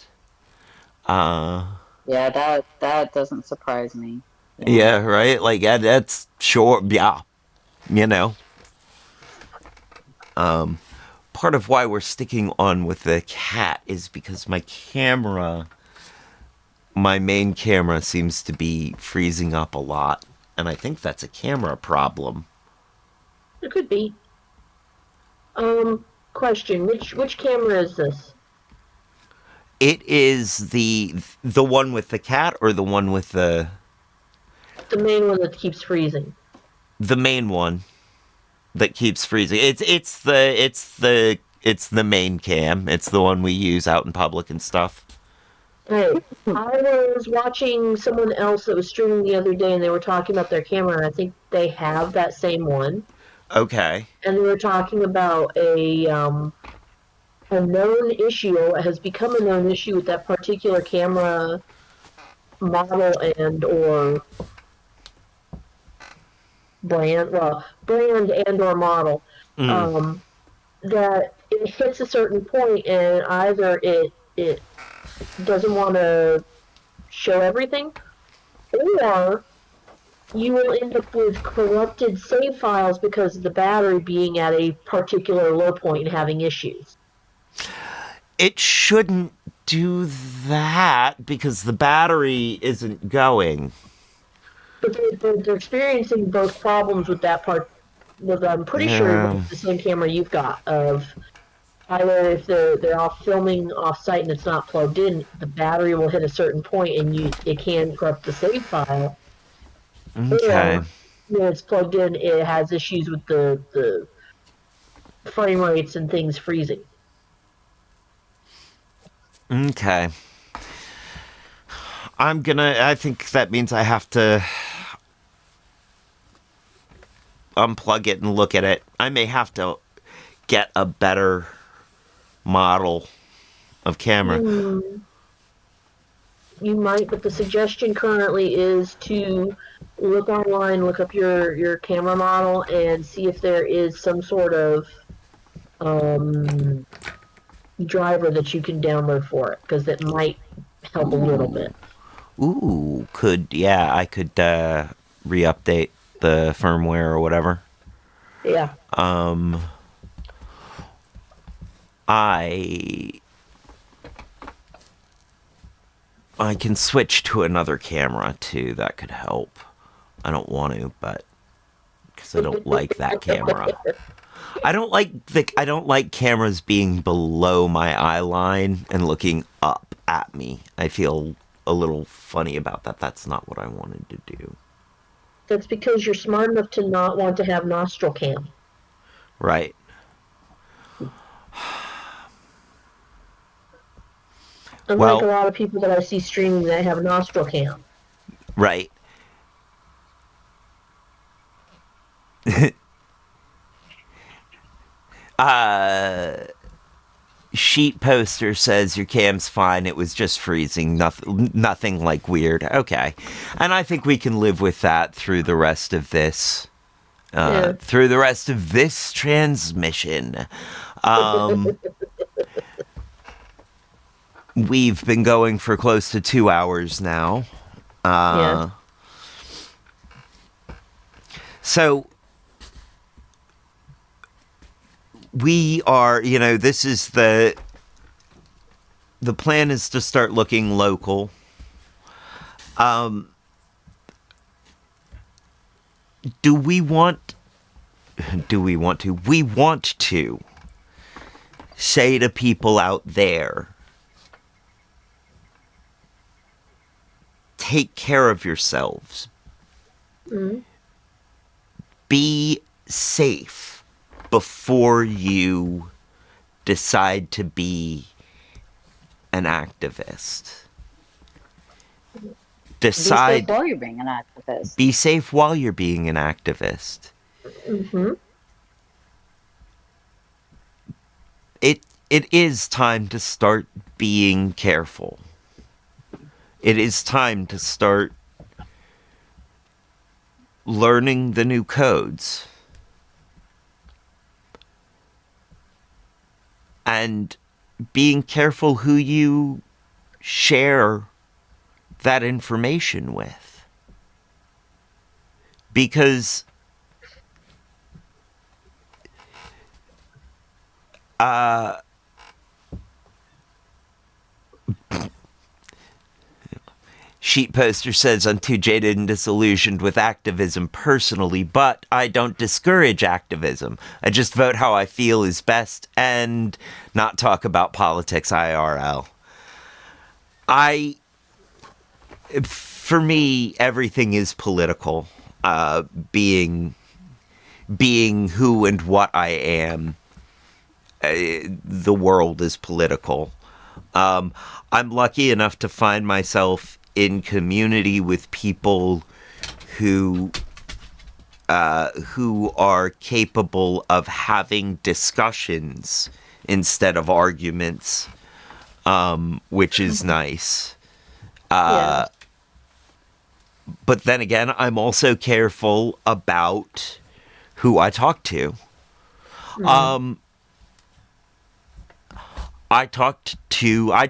Yeah, that doesn't surprise me. Yeah. Yeah, right? Like, that's sure, yeah, you know. Part of why we're sticking on with the cat is because my main camera seems to be freezing up a lot, and I think that's a camera problem. It could be. Question: which camera is this? It is the one with the cat or the one with The main one that keeps freezing. the main one that keeps freezing. It's the main cam. It's the one we use out in public and stuff. Hey, I was watching someone else that was streaming the other day, and they were talking about their camera, and I think they have that same one. Okay. And they were talking about a known issue, or has become a known issue with that particular camera model and or brand and or model. That it hits a certain point, and either it doesn't want to show everything, or you will end up with corrupted save files because of the battery being at a particular low point and having issues. It shouldn't do that because the battery isn't going. But they're experiencing both problems with that part. But I'm pretty sure it's the same camera you've got. Of either if they're all filming off site and it's not plugged in, the battery will hit a certain point and it can corrupt the save file. Okay. Or when it's plugged in, it has issues with the frame rates and things freezing. Okay. I think that means I have to unplug it and look at it. I may have to get a better model of camera. You might, but the suggestion currently is to look online, look up your camera model, and see if there is some sort of driver that you can download for it, because it might help a little bit. Ooh, I could re-update the firmware or whatever. Yeah. I can switch to another camera too. That could help. I don't want to, but because I don't like that camera. I don't like cameras being below my eye line and looking up at me. I feel a little funny about that. That's not what I wanted to do. That's because you're smart enough to not want to have nostril cam. Right. Unlike a lot of people that I see streaming that have nostril cam. Right. Sheet poster says your cam's fine. It was just freezing. Nothing like weird. Okay. And I think we can live with that through the rest of this. Through the rest of this transmission. We've been going for close to 2 hours now. So we are, this is the plan is to start looking local. We want to say to people out there, take care of yourselves. Be safe before you decide to be an activist. Be safe while you're being an activist. Be safe while you're being an activist. it is time to start being careful. It is time to start learning the new codes. And being careful who you share that information with. Because Sheet Poster says, I'm too jaded and disillusioned with activism personally, but I don't discourage activism. I just vote how I feel is best and not talk about politics IRL. For me, everything is political. Being who and what I am, the world is political. I'm lucky enough to find myself in community with people who are capable of having discussions instead of arguments, which is nice. Yeah. But then again, I'm also careful about who I talk to. I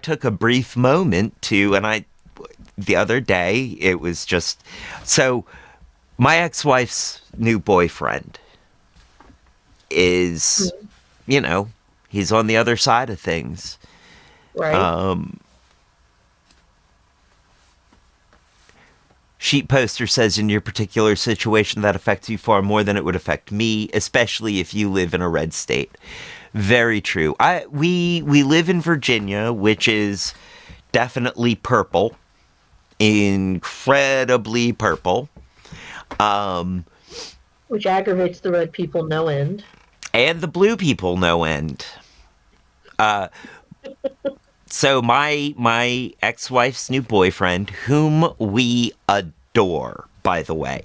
took a brief moment to, the other day, it was just, so my ex-wife's new boyfriend is, he's on the other side of things. Right. Sheet Poster says, in your particular situation, that affects you far more than it would affect me, especially if you live in a red state. Very true. We live in Virginia, which is definitely purple. Incredibly purple. Which aggravates the red people no end. And the blue people no end. So my ex-wife's new boyfriend, whom we adore, by the way,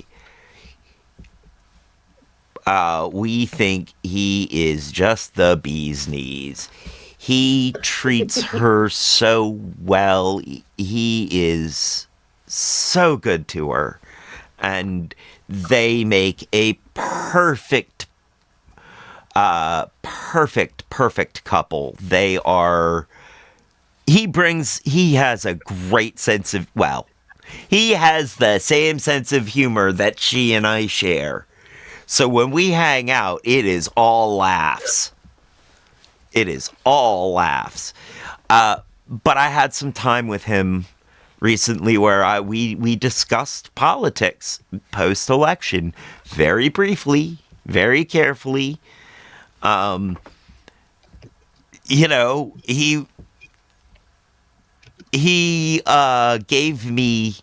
we think he is just the bee's knees. He treats her so well. He is so good to her. And they make a perfect couple. They are... He has a great sense of... Well, he has the same sense of humor that she and I share. So when we hang out, it is all laughs. It is all laughs. But I had some time with him recently where we discussed politics post-election very briefly, very carefully. He gave me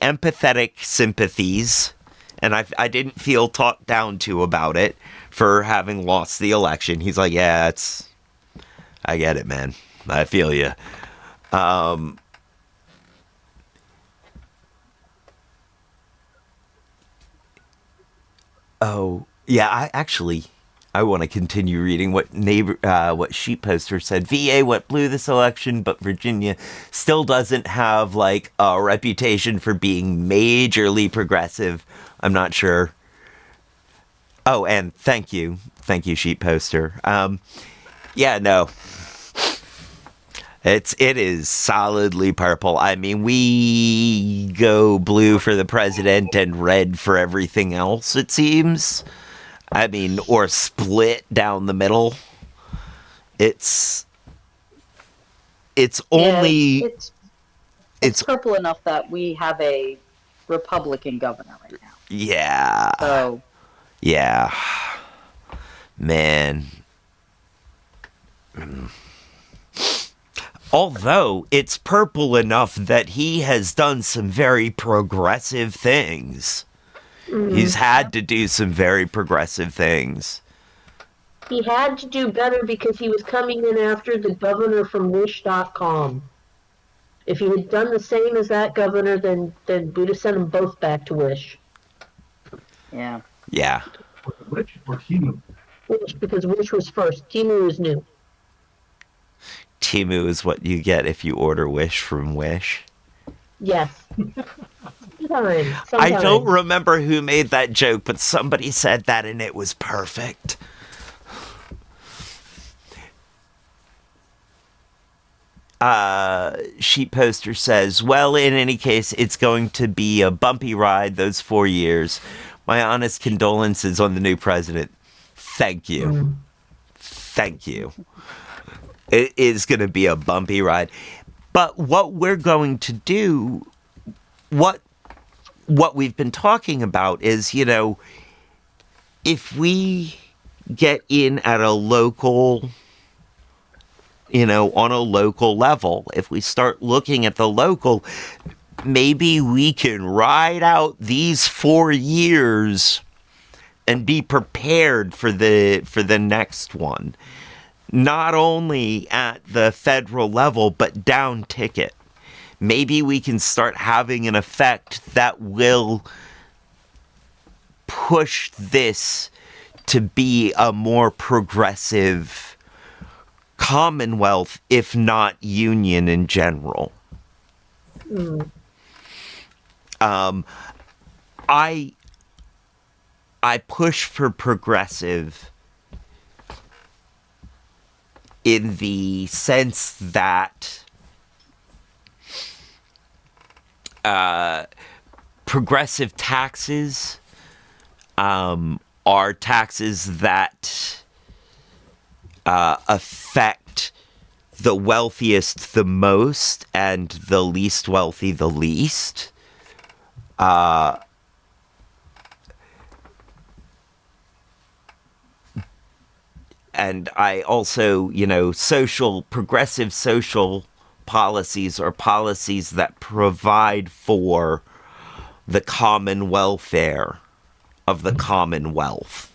empathetic sympathies, and I didn't feel talked down to about it for having lost the election. He's like, yeah, I get it, man. I feel you. Oh, yeah, I want to continue reading what Sheep Poster said. VA went blue this election, but Virginia still doesn't have like a reputation for being majorly progressive. I'm not sure. Oh, and thank you, Sheep Poster. Yeah, no, it is solidly purple. I mean, we go blue for the president and red for everything else, it seems. I mean, or split down the middle. It's only... It's purple enough that we have a Republican governor right now. Yeah. So... Yeah. Man. Although it's purple enough that he has done some very progressive things. He's had to do some very progressive things. He had to do better because he was coming in after the governor from Wish.com. If he had done the same as that governor, then we'd have sent them both back to Wish. Yeah. Yeah. Which or Timu? Wish, because Wish was first. Timu is new. Timu is what you get if you order Wish from Wish. Yes. Sometimes. I don't remember who made that joke, but somebody said that and it was perfect. Sheet Poster says, well, in any case, it's going to be a bumpy ride those 4 years. My honest condolences on the new president. Thank you. Thank you. It is going to be a bumpy ride. But what we're going to do, what we've been talking about is, you know, if we get in at a local, you know, on a local level, if we start looking at the local, maybe we can ride out these 4 years and be prepared for the next one. Not only at the federal level, but down ticket. Maybe we can start having an effect that will push this to be a more progressive Commonwealth, if not Union in general. I push for progressive in the sense that progressive taxes are taxes that affect the wealthiest the most and the least wealthy the least. And I also, you know, progressive social policies are policies that provide for the common welfare of the Commonwealth.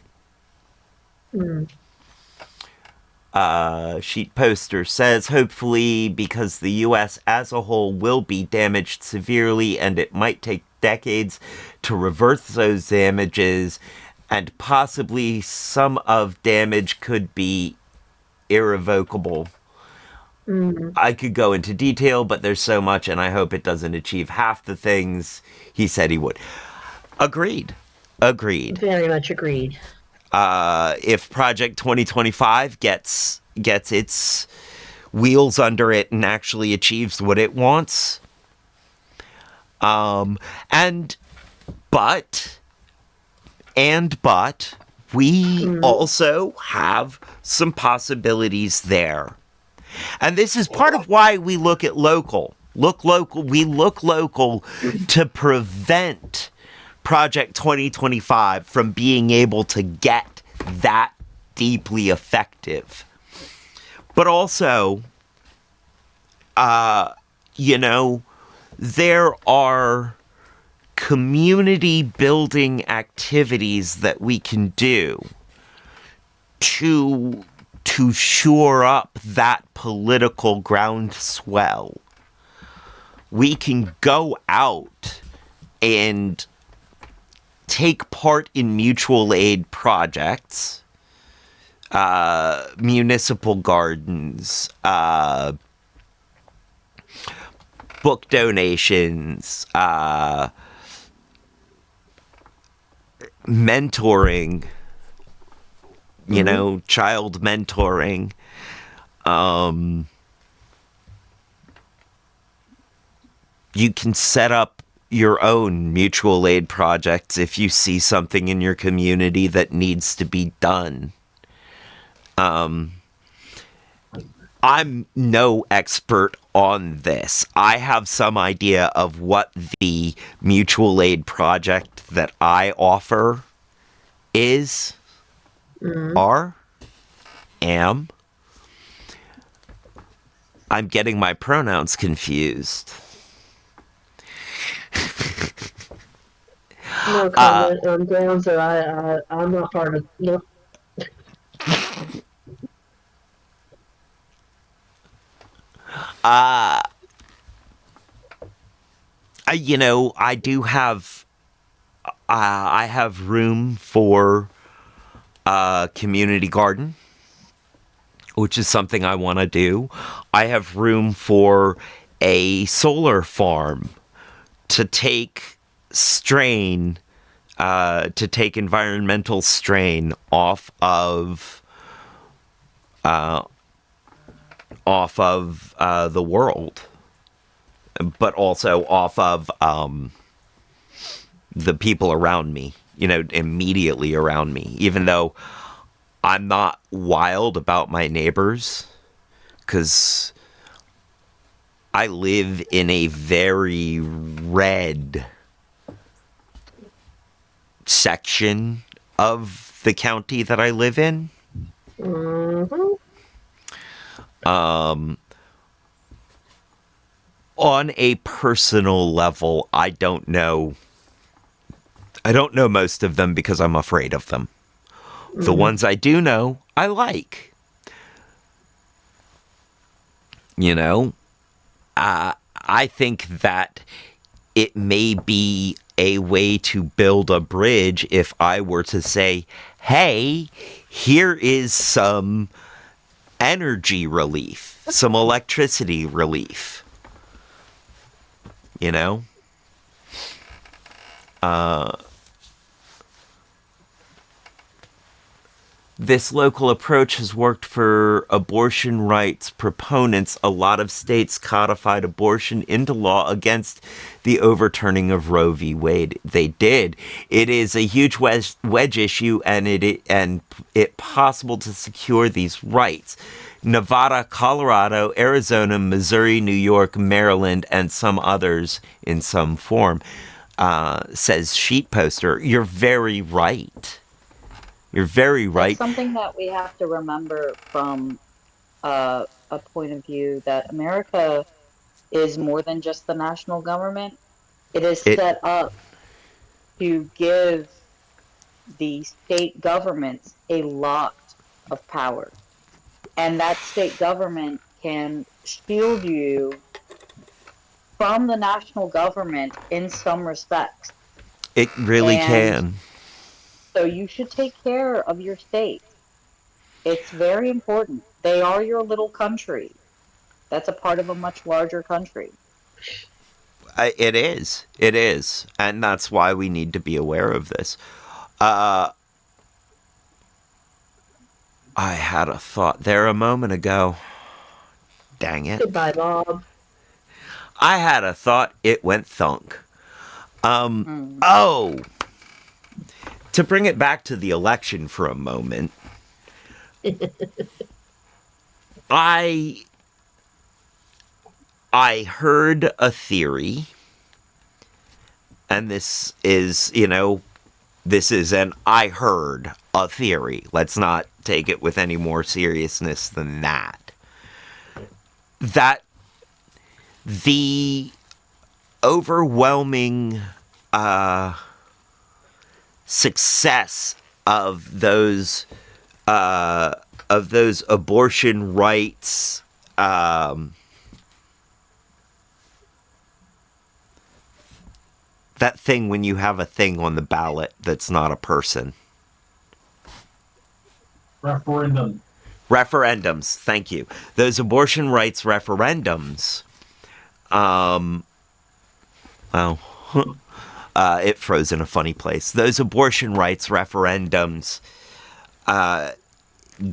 Sheet Poster says, hopefully, because the U.S. as a whole will be damaged severely and it might take decades to reverse those damages, and possibly some of damage could be irrevocable. I could go into detail, but there's so much, and I hope it doesn't achieve half the things he said he would. Agreed. Very much agreed. If Project 2025 gets its wheels under it and actually achieves what it wants, but we also have some possibilities there. And this is part of why we look at local. We look local to prevent Project 2025 from being able to get that deeply effective. But also, you know, there are community building activities that we can do to shore up that political groundswell. We can go out and take part in mutual aid projects, municipal gardens, book donations, mentoring, you know, child mentoring. You can set up your own mutual aid projects if you see something in your community that needs to be done. I'm no expert on this. I have some idea of what the mutual aid project that I offer is, am. I'm getting my pronouns confused. No comment on Dan's, or I'm not part of. Nope. You know, I do have, I have room for a community garden, which is something I want to do. I have room for a solar farm to take environmental strain off of the world, but also off of the people around me, immediately around me, even though I'm not wild about my neighbors, because I live in a very red section of the county that I live in. Mm-hmm. On a personal level, I don't know most of them because I'm afraid of them. The ones I do know, I like. I think that it may be a way to build a bridge if I were to say, hey, here is some energy relief, some electricity relief. This local approach has worked for abortion rights proponents. A lot of states codified abortion into law against the overturning of Roe v. Wade. They did. It is a huge wedge issue, and it possible to secure these rights. Nevada, Colorado, Arizona, Missouri, New York, Maryland, and some others in some form, says Sheet Poster. You're very right. You're very right. That's something that we have to remember from a point of view that America is more than just the national government. It is set up to give the state governments a lot of power. And that state government can shield you from the national government in some respects. It really And can. so you should take care of your state. It's very important. They are your little country. That's a part of a much larger country. It is. It is. And that's why we need to be aware of this. I had a thought there a moment ago. Dang it. Goodbye, Bob. I had a thought. It went thunk. Mm. Oh! To bring it back to the election for a moment, I heard a theory, and this is an I heard a theory. Let's not take it with any more seriousness than that. That the overwhelming success of those abortion rights that thing when you have a thing on the ballot that's not a person. Referendums, thank you. Those abortion rights referendums, it froze in a funny place. Those abortion rights referendums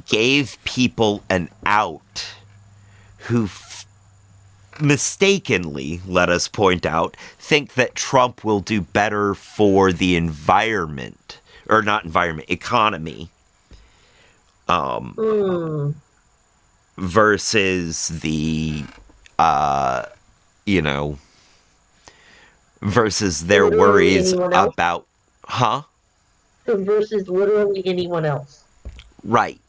gave people an out who mistakenly, let us point out, think that Trump will do better for the environment, or not environment, economy, versus the, versus their Literally worries anyone else? about, Versus literally anyone else. Right.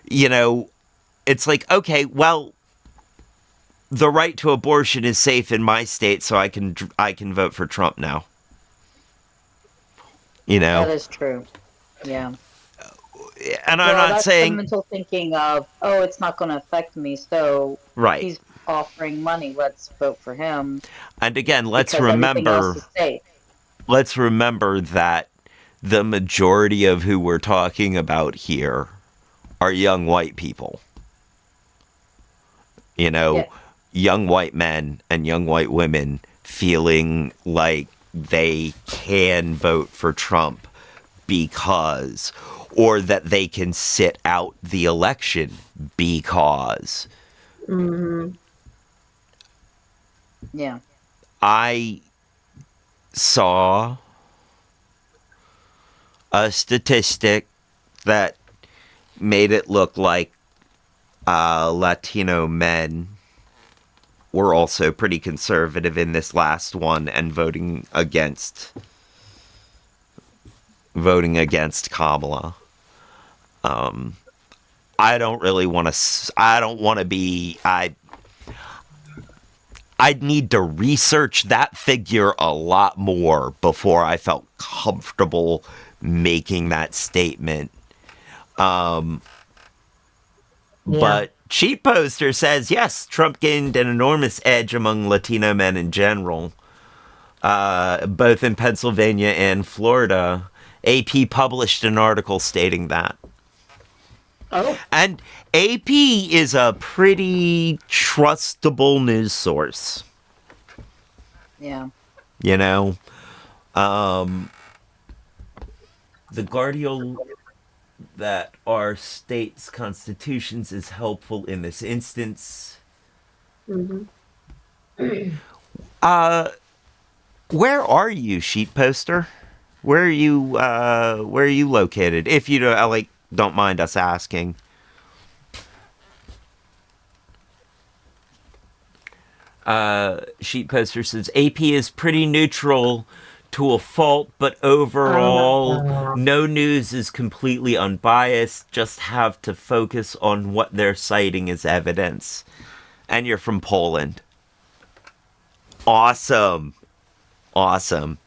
It's like, okay, well, the right to abortion is safe in my state, so I can vote for Trump now. That is true. Yeah. And I'm not that's saying the mental thinking of, oh, it's not going to affect me, so right. he's offering money. Let's vote for him. And again, because everything else is safe. let's remember that the majority of who we're talking about here are young white people. You know, Yeah. young white men and young white women feeling like they can vote for Trump because, or that they can sit out the election because. Mm-hmm. Yeah. I saw a statistic that made it look like Latino men were also pretty conservative in this last one and voting against Kamala. I don't really want to. I don't want to be. I'd need to research that figure a lot more before I felt comfortable making that statement. Yeah. But Cheap Poster says, yes, Trump gained an enormous edge among Latino men in general, both in Pennsylvania and Florida. AP published an article stating that. Oh. And AP is a pretty trustable news source. Yeah. You know? The Guardian that our state's constitutions is helpful in this instance. Mm-hmm. Where are you, Sheet Poster? Where are you located? If you don't mind us asking. Sheet Poster says AP is pretty neutral to a fault, but overall, no news is completely unbiased. Just have to focus on what they're citing as evidence. And you're from Poland. Awesome. Awesome.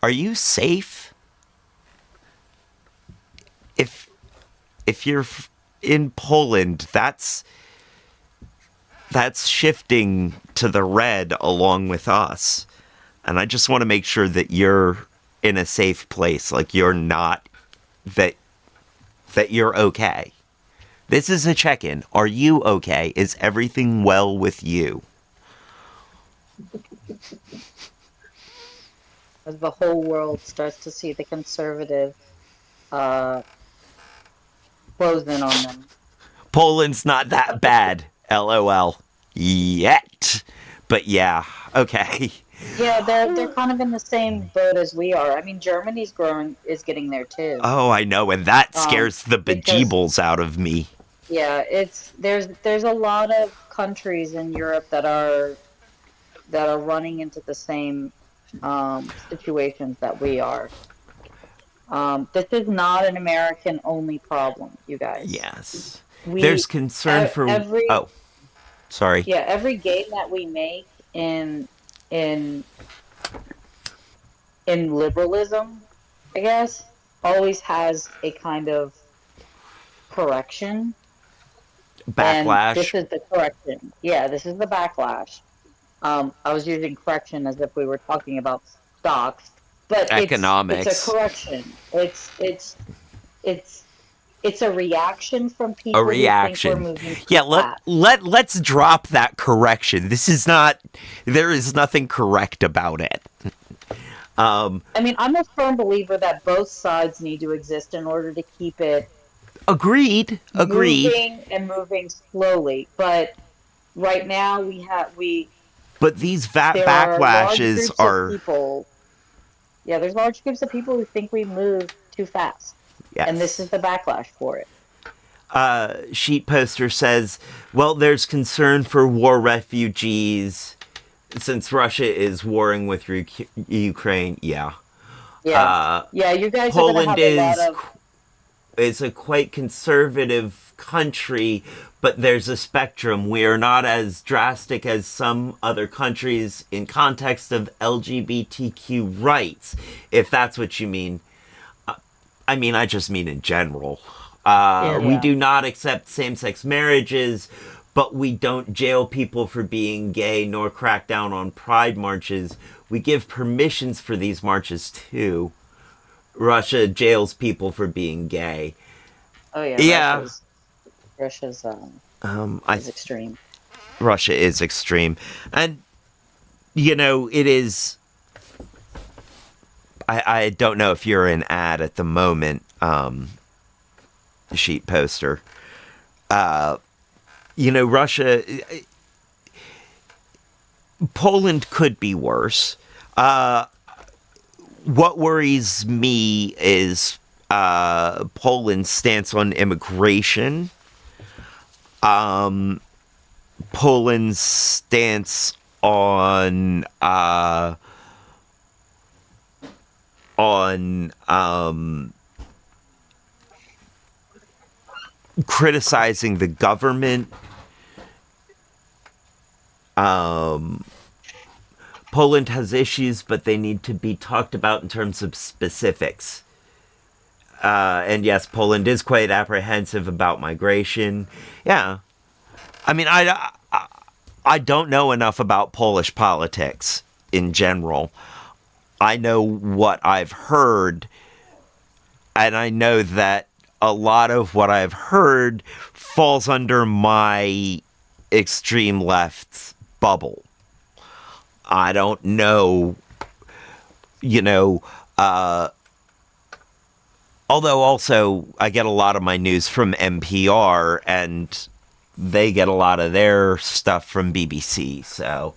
Are you safe? If you're in Poland, that's shifting to the red along with us. And I just want to make sure that you're in a safe place, like you're not that you're okay. This is a check-in. Are you okay? Is everything well with you? As the whole world starts to see the conservative uh, close in on them. Poland's not that bad. LOL. Yet. But yeah, okay. Yeah, they're kind of in the same boat as we are. I mean, Germany's growing is getting there too. Oh, I know, and that Um, scares the because bejeebles out of me. yeah, it's there's a lot of countries in Europe that are running into the same situations that we are. This is not an American only problem, you guys. Yes. There's We concern for. every Oh, sorry. yeah, every game that we make in in liberalism, I guess, always has a kind of correction, and this Backlash. is the correction. Yeah, this is the backlash. I was using correction as if we were talking about stocks, but it's a Economics. correction. It's it's a reaction from A people who think we're reaction. moving too Yeah, fast. let's drop that correction. This is not. There is nothing correct about it. I mean, I'm a firm believer that both sides need to exist in order to keep it Agreed. Agreed. moving and moving slowly. But right now we But these there are large backlashes groups of are. people. Yeah, there's large groups of people who think we move too fast, and this Yes. is the backlash for it. Sheet poster says, well, there's concern for war refugees since Russia is warring with Ukraine. Yeah. Yeah, yeah, you guys are gonna Poland have a lot of is a quite conservative country, but there's a spectrum. We are not as drastic as some other countries in context of LGBTQ rights, if that's what you mean. I mean, I just mean in general. Yeah. We yeah. do not accept same-sex marriages, but we don't jail people for being gay nor crack down on pride marches. we give permissions for these marches too. Russia jails people for being gay. Oh yeah, Yeah, Russia's I is extreme. Russia is extreme, and it is. I don't know if you're an ad at the moment, sheet poster. Russia, Poland could be worse. What worries me is Poland's stance on immigration. Poland's stance on criticizing the government. Poland has issues, but they need to be talked about in terms of specifics. And yes, Poland is quite apprehensive about migration. Yeah. I mean, I don't know enough about Polish politics in general. I know what I've heard, and I know that a lot of what I've heard falls under my extreme left bubble. I don't know, although also I get a lot of my news from NPR, and they get a lot of their stuff from BBC. So,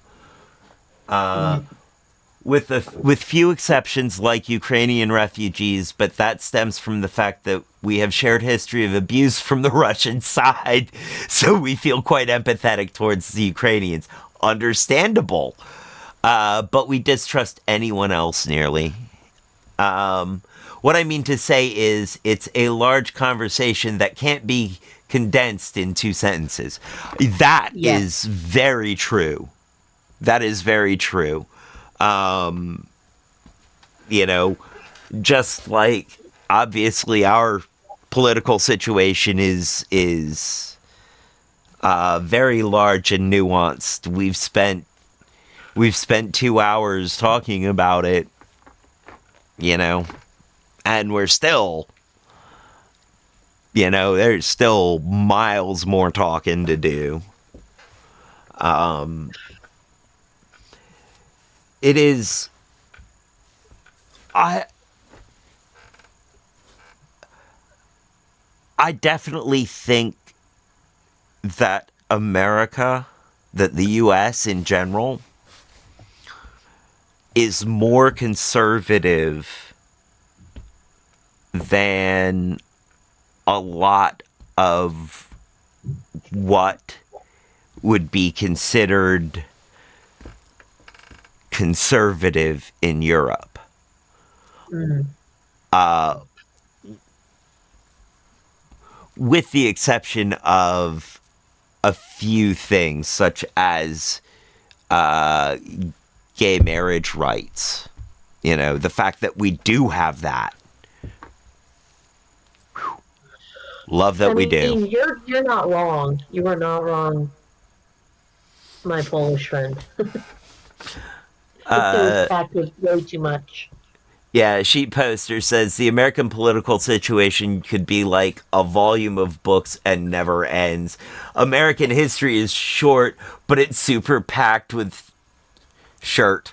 with few exceptions like Ukrainian refugees, but that stems from the fact that we have shared history of abuse from the Russian side, so we feel quite empathetic towards the Ukrainians. Understandable. But we distrust anyone else nearly. What I mean to say is it's a large conversation that can't be condensed in 2 sentences. That is very true. That is very true. Just like obviously our political situation is very large and nuanced. We've spent 2 hours talking about it, and we're still, there's still miles more talking to do. It is, I definitely think that that the US in general, is more conservative than a lot of what would be considered conservative in Europe. With the exception of a few things, such as gay marriage rights. The fact that we do have that. Whew. Love that we do. You're not wrong. You are not wrong, my Polish friend. It's packed with way too much. Yeah, Sheet Poster says the American political situation could be like a volume of books and never ends. American history is short, but it's super packed with shirt.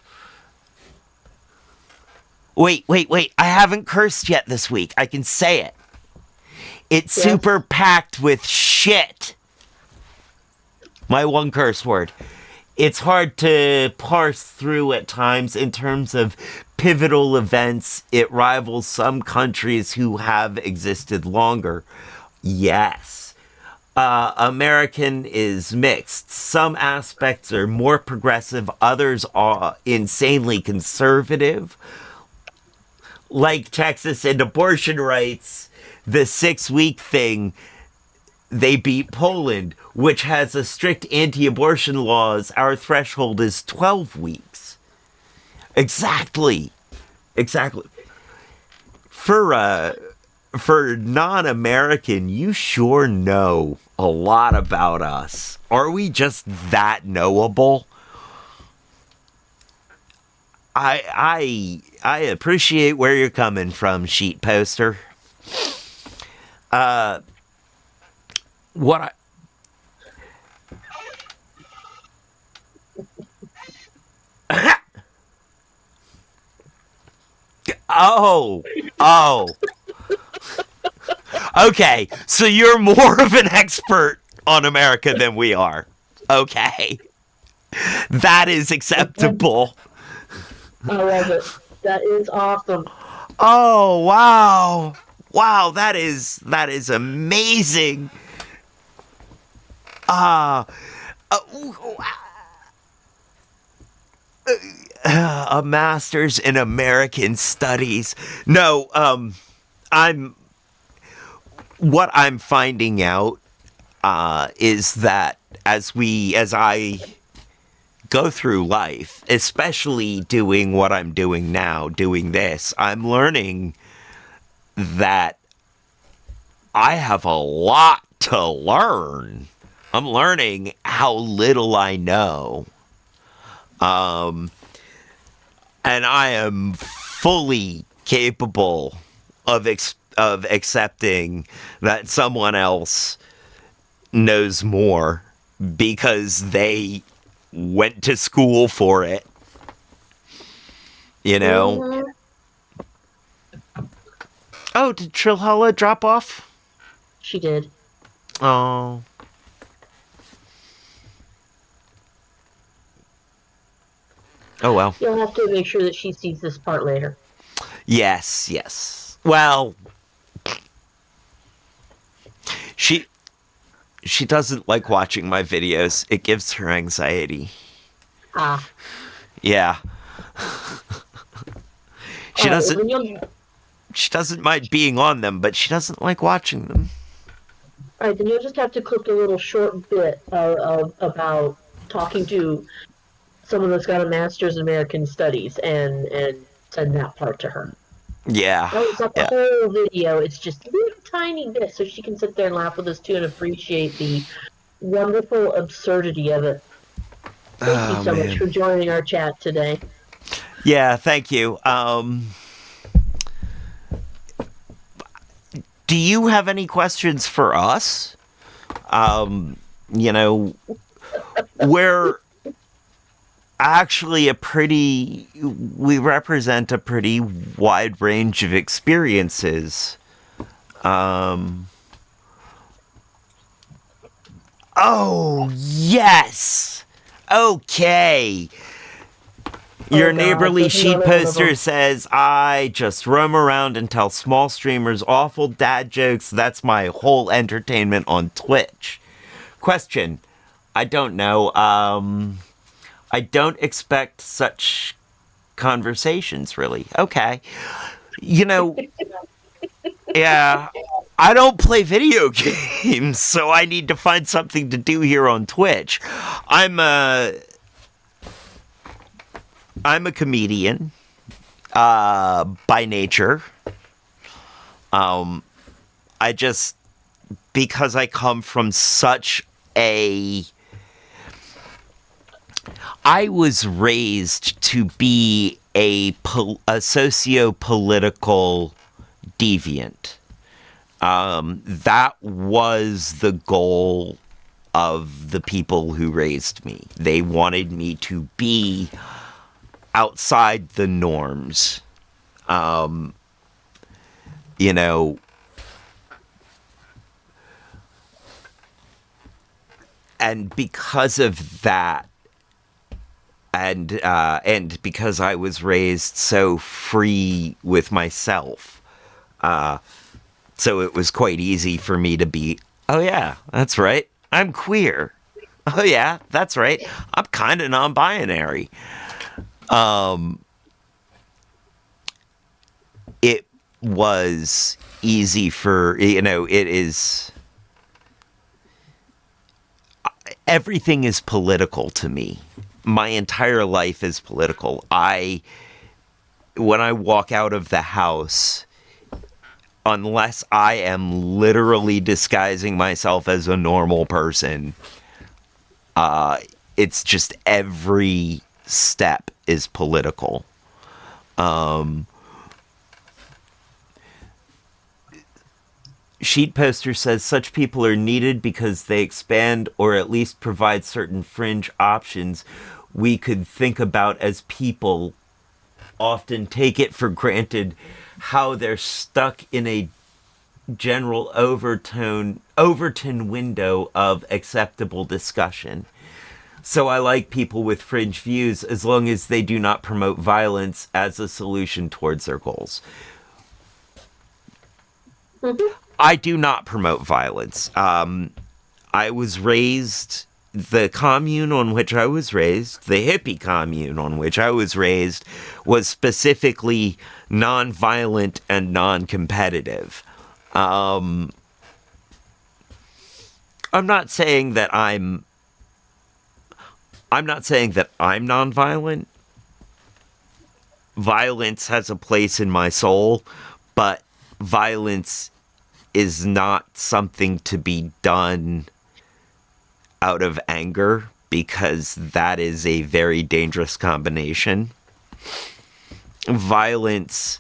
Wait. I haven't cursed yet this week. I can say it. It's super packed with shit. My one curse word. It's hard to parse through at times in terms of pivotal events. It rivals some countries who have existed longer. Yes. American is mixed. Some aspects are more progressive, others are insanely conservative. Like Texas and abortion rights, the 6-week thing, they beat Poland, which has a strict anti-abortion laws. Our threshold is 12 weeks. Exactly. For non-American, you sure know a lot about us. Are we just that knowable? I appreciate where you're coming from, sheet poster. What I oh oh okay, so you're more of an expert on America than we are. Okay, that is acceptable. I love it. That is awesome. Oh wow, wow, that is amazing. Uh, uh, a master's in American Studies. No, I'm what I'm finding out is that as I go through life, especially doing what I'm doing now, doing this, I'm learning that I have a lot to learn. I'm learning how little I know. And I am fully capable of accepting that someone else knows more because they went to school for it. You know? Mhm. Oh, did Trilhalla drop off? She did. Oh. Oh well. You'll have to make sure that she sees this part later. Yes, yes. Well, she doesn't like watching my videos. It gives her anxiety. Ah. Yeah. She All right, doesn't then you'll, she doesn't mind being on them, but she doesn't like watching them. all right, then you'll just have to clip a little short bit about talking to someone that's got a master's in American Studies and send that part to her. Yeah. No, it's not the Yeah. whole video. It's just a little tiny bit, so she can sit there and laugh with us too and appreciate the wonderful absurdity of it. Thank you so much for joining our chat today. Yeah, thank you. Do you have any questions for us? You know, we're actually we represent a pretty wide range of experiences. Oh, yes! Okay. Your God, neighborly there's sheet another one of poster them. says, I just roam around and tell small streamers awful dad jokes. That's my whole entertainment on Twitch. Question. I don't know. I don't expect such conversations, really. Okay. You know, yeah. I don't play video games, so I need to find something to do here on Twitch. I'm a comedian by nature. I just because I come from such a I was raised to be a socio-political deviant. That was the goal of the people who raised me. They wanted me to be outside the norms. You know, and because of that, and because I was raised so free with myself, so it was quite easy for me to be, oh yeah, that's right, I'm queer. Oh yeah, that's right, I'm kind of non-binary. It was easy for, it is, everything is political to me. My entire life is political. When I walk out of the house, unless I am literally disguising myself as a normal person, it's just every step is political. Sheet Poster says such people are needed because they expand or at least provide certain fringe options we could think about as people often take it for granted how they're stuck in a general Overton window of acceptable discussion. So I like people with fringe views as long as they do not promote violence as a solution towards their goals. I do not promote violence. I was raised, the commune on which I was raised, the hippie commune on which I was raised, was specifically non-violent and non-competitive. I'm not saying that I'm non-violent. Violence has a place in my soul, but violence is not something to be done out of anger, because that is a very dangerous combination. Violence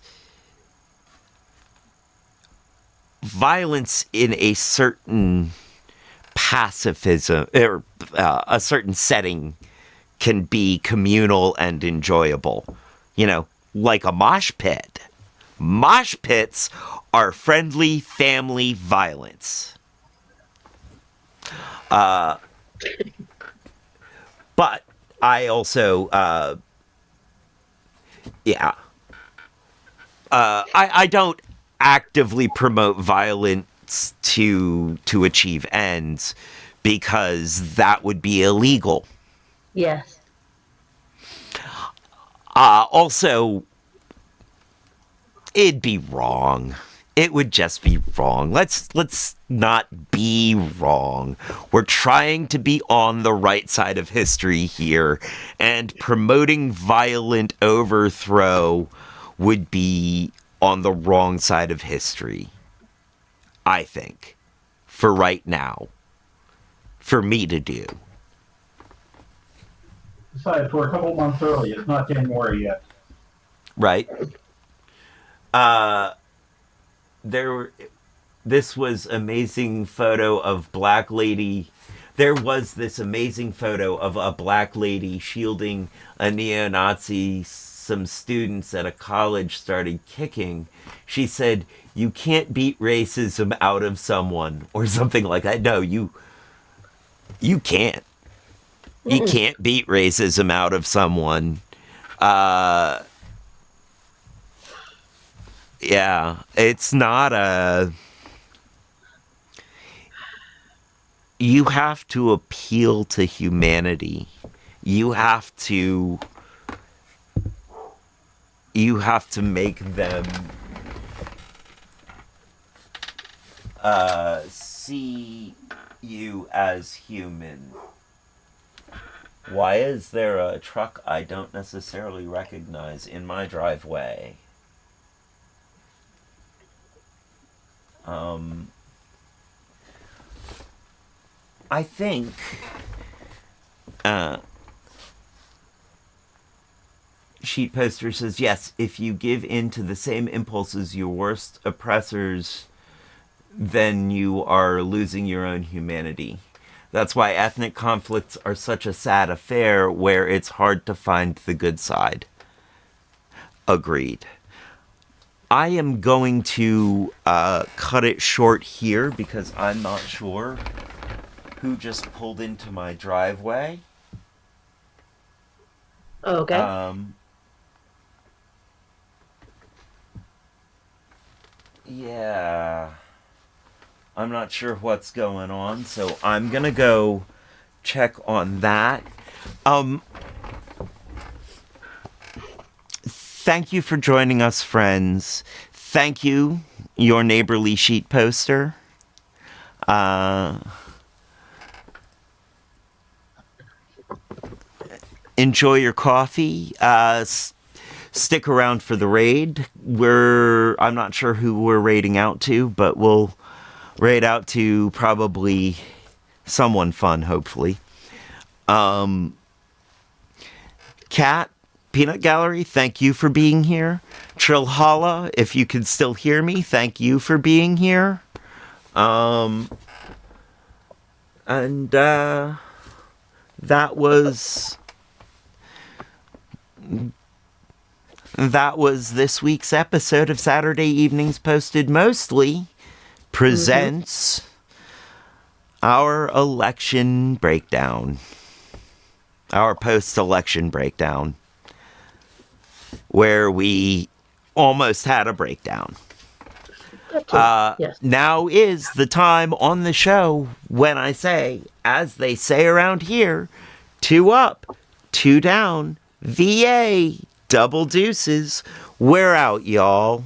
in a certain pacifism, or a certain setting, can be communal and enjoyable. You know, like a mosh pit. Mosh pits are friendly family violence. But I also, I don't actively promote violence to achieve ends, because that would be illegal. Yes. Also, it'd be wrong. It would just be wrong. Let's not be wrong. We're trying to be on the right side of history here, and promoting violent overthrow would be on the wrong side of history, I think, for right now, for me to do. Besides, we're a couple months early. It's not January yet. Right? This was amazing photo of black lady. There was this amazing photo of a black lady shielding a neo-Nazi. Some students at a college started kicking. She said, "You can't beat racism out of someone," or something like that. No, you can't. You can't beat racism out of someone. Yeah, it's not a... You have to appeal to humanity. You have to make them see you as human. Why is there a truck I don't necessarily recognize in my driveway? I think Sheet Poster says, yes, if you give in to the same impulses your worst oppressors, then you are losing your own humanity. That's why ethnic conflicts are such a sad affair, where it's hard to find the good side. Agreed. I am going to cut it short here, because I'm not sure who just pulled into my driveway. Okay. Yeah. I'm not sure what's going on, so I'm gonna go check on that. Thank you for joining us, friends. Thank you, your neighborly sheet poster. Enjoy your coffee. Stick around for the raid. I'm not sure who we're raiding out to, but we'll raid out to probably someone fun, hopefully. Kat, Peanut Gallery, thank you for being here. Trillhalla, if you can still hear me, thank you for being here. And that was this week's episode of Saturday Evenings Posted Mostly presents our election breakdown. Our post-election breakdown, where we almost had a breakdown. Yes. Now is the time on the show when I say, as they say around here, 2 up, 2 down, VA, double deuces. We're out, y'all.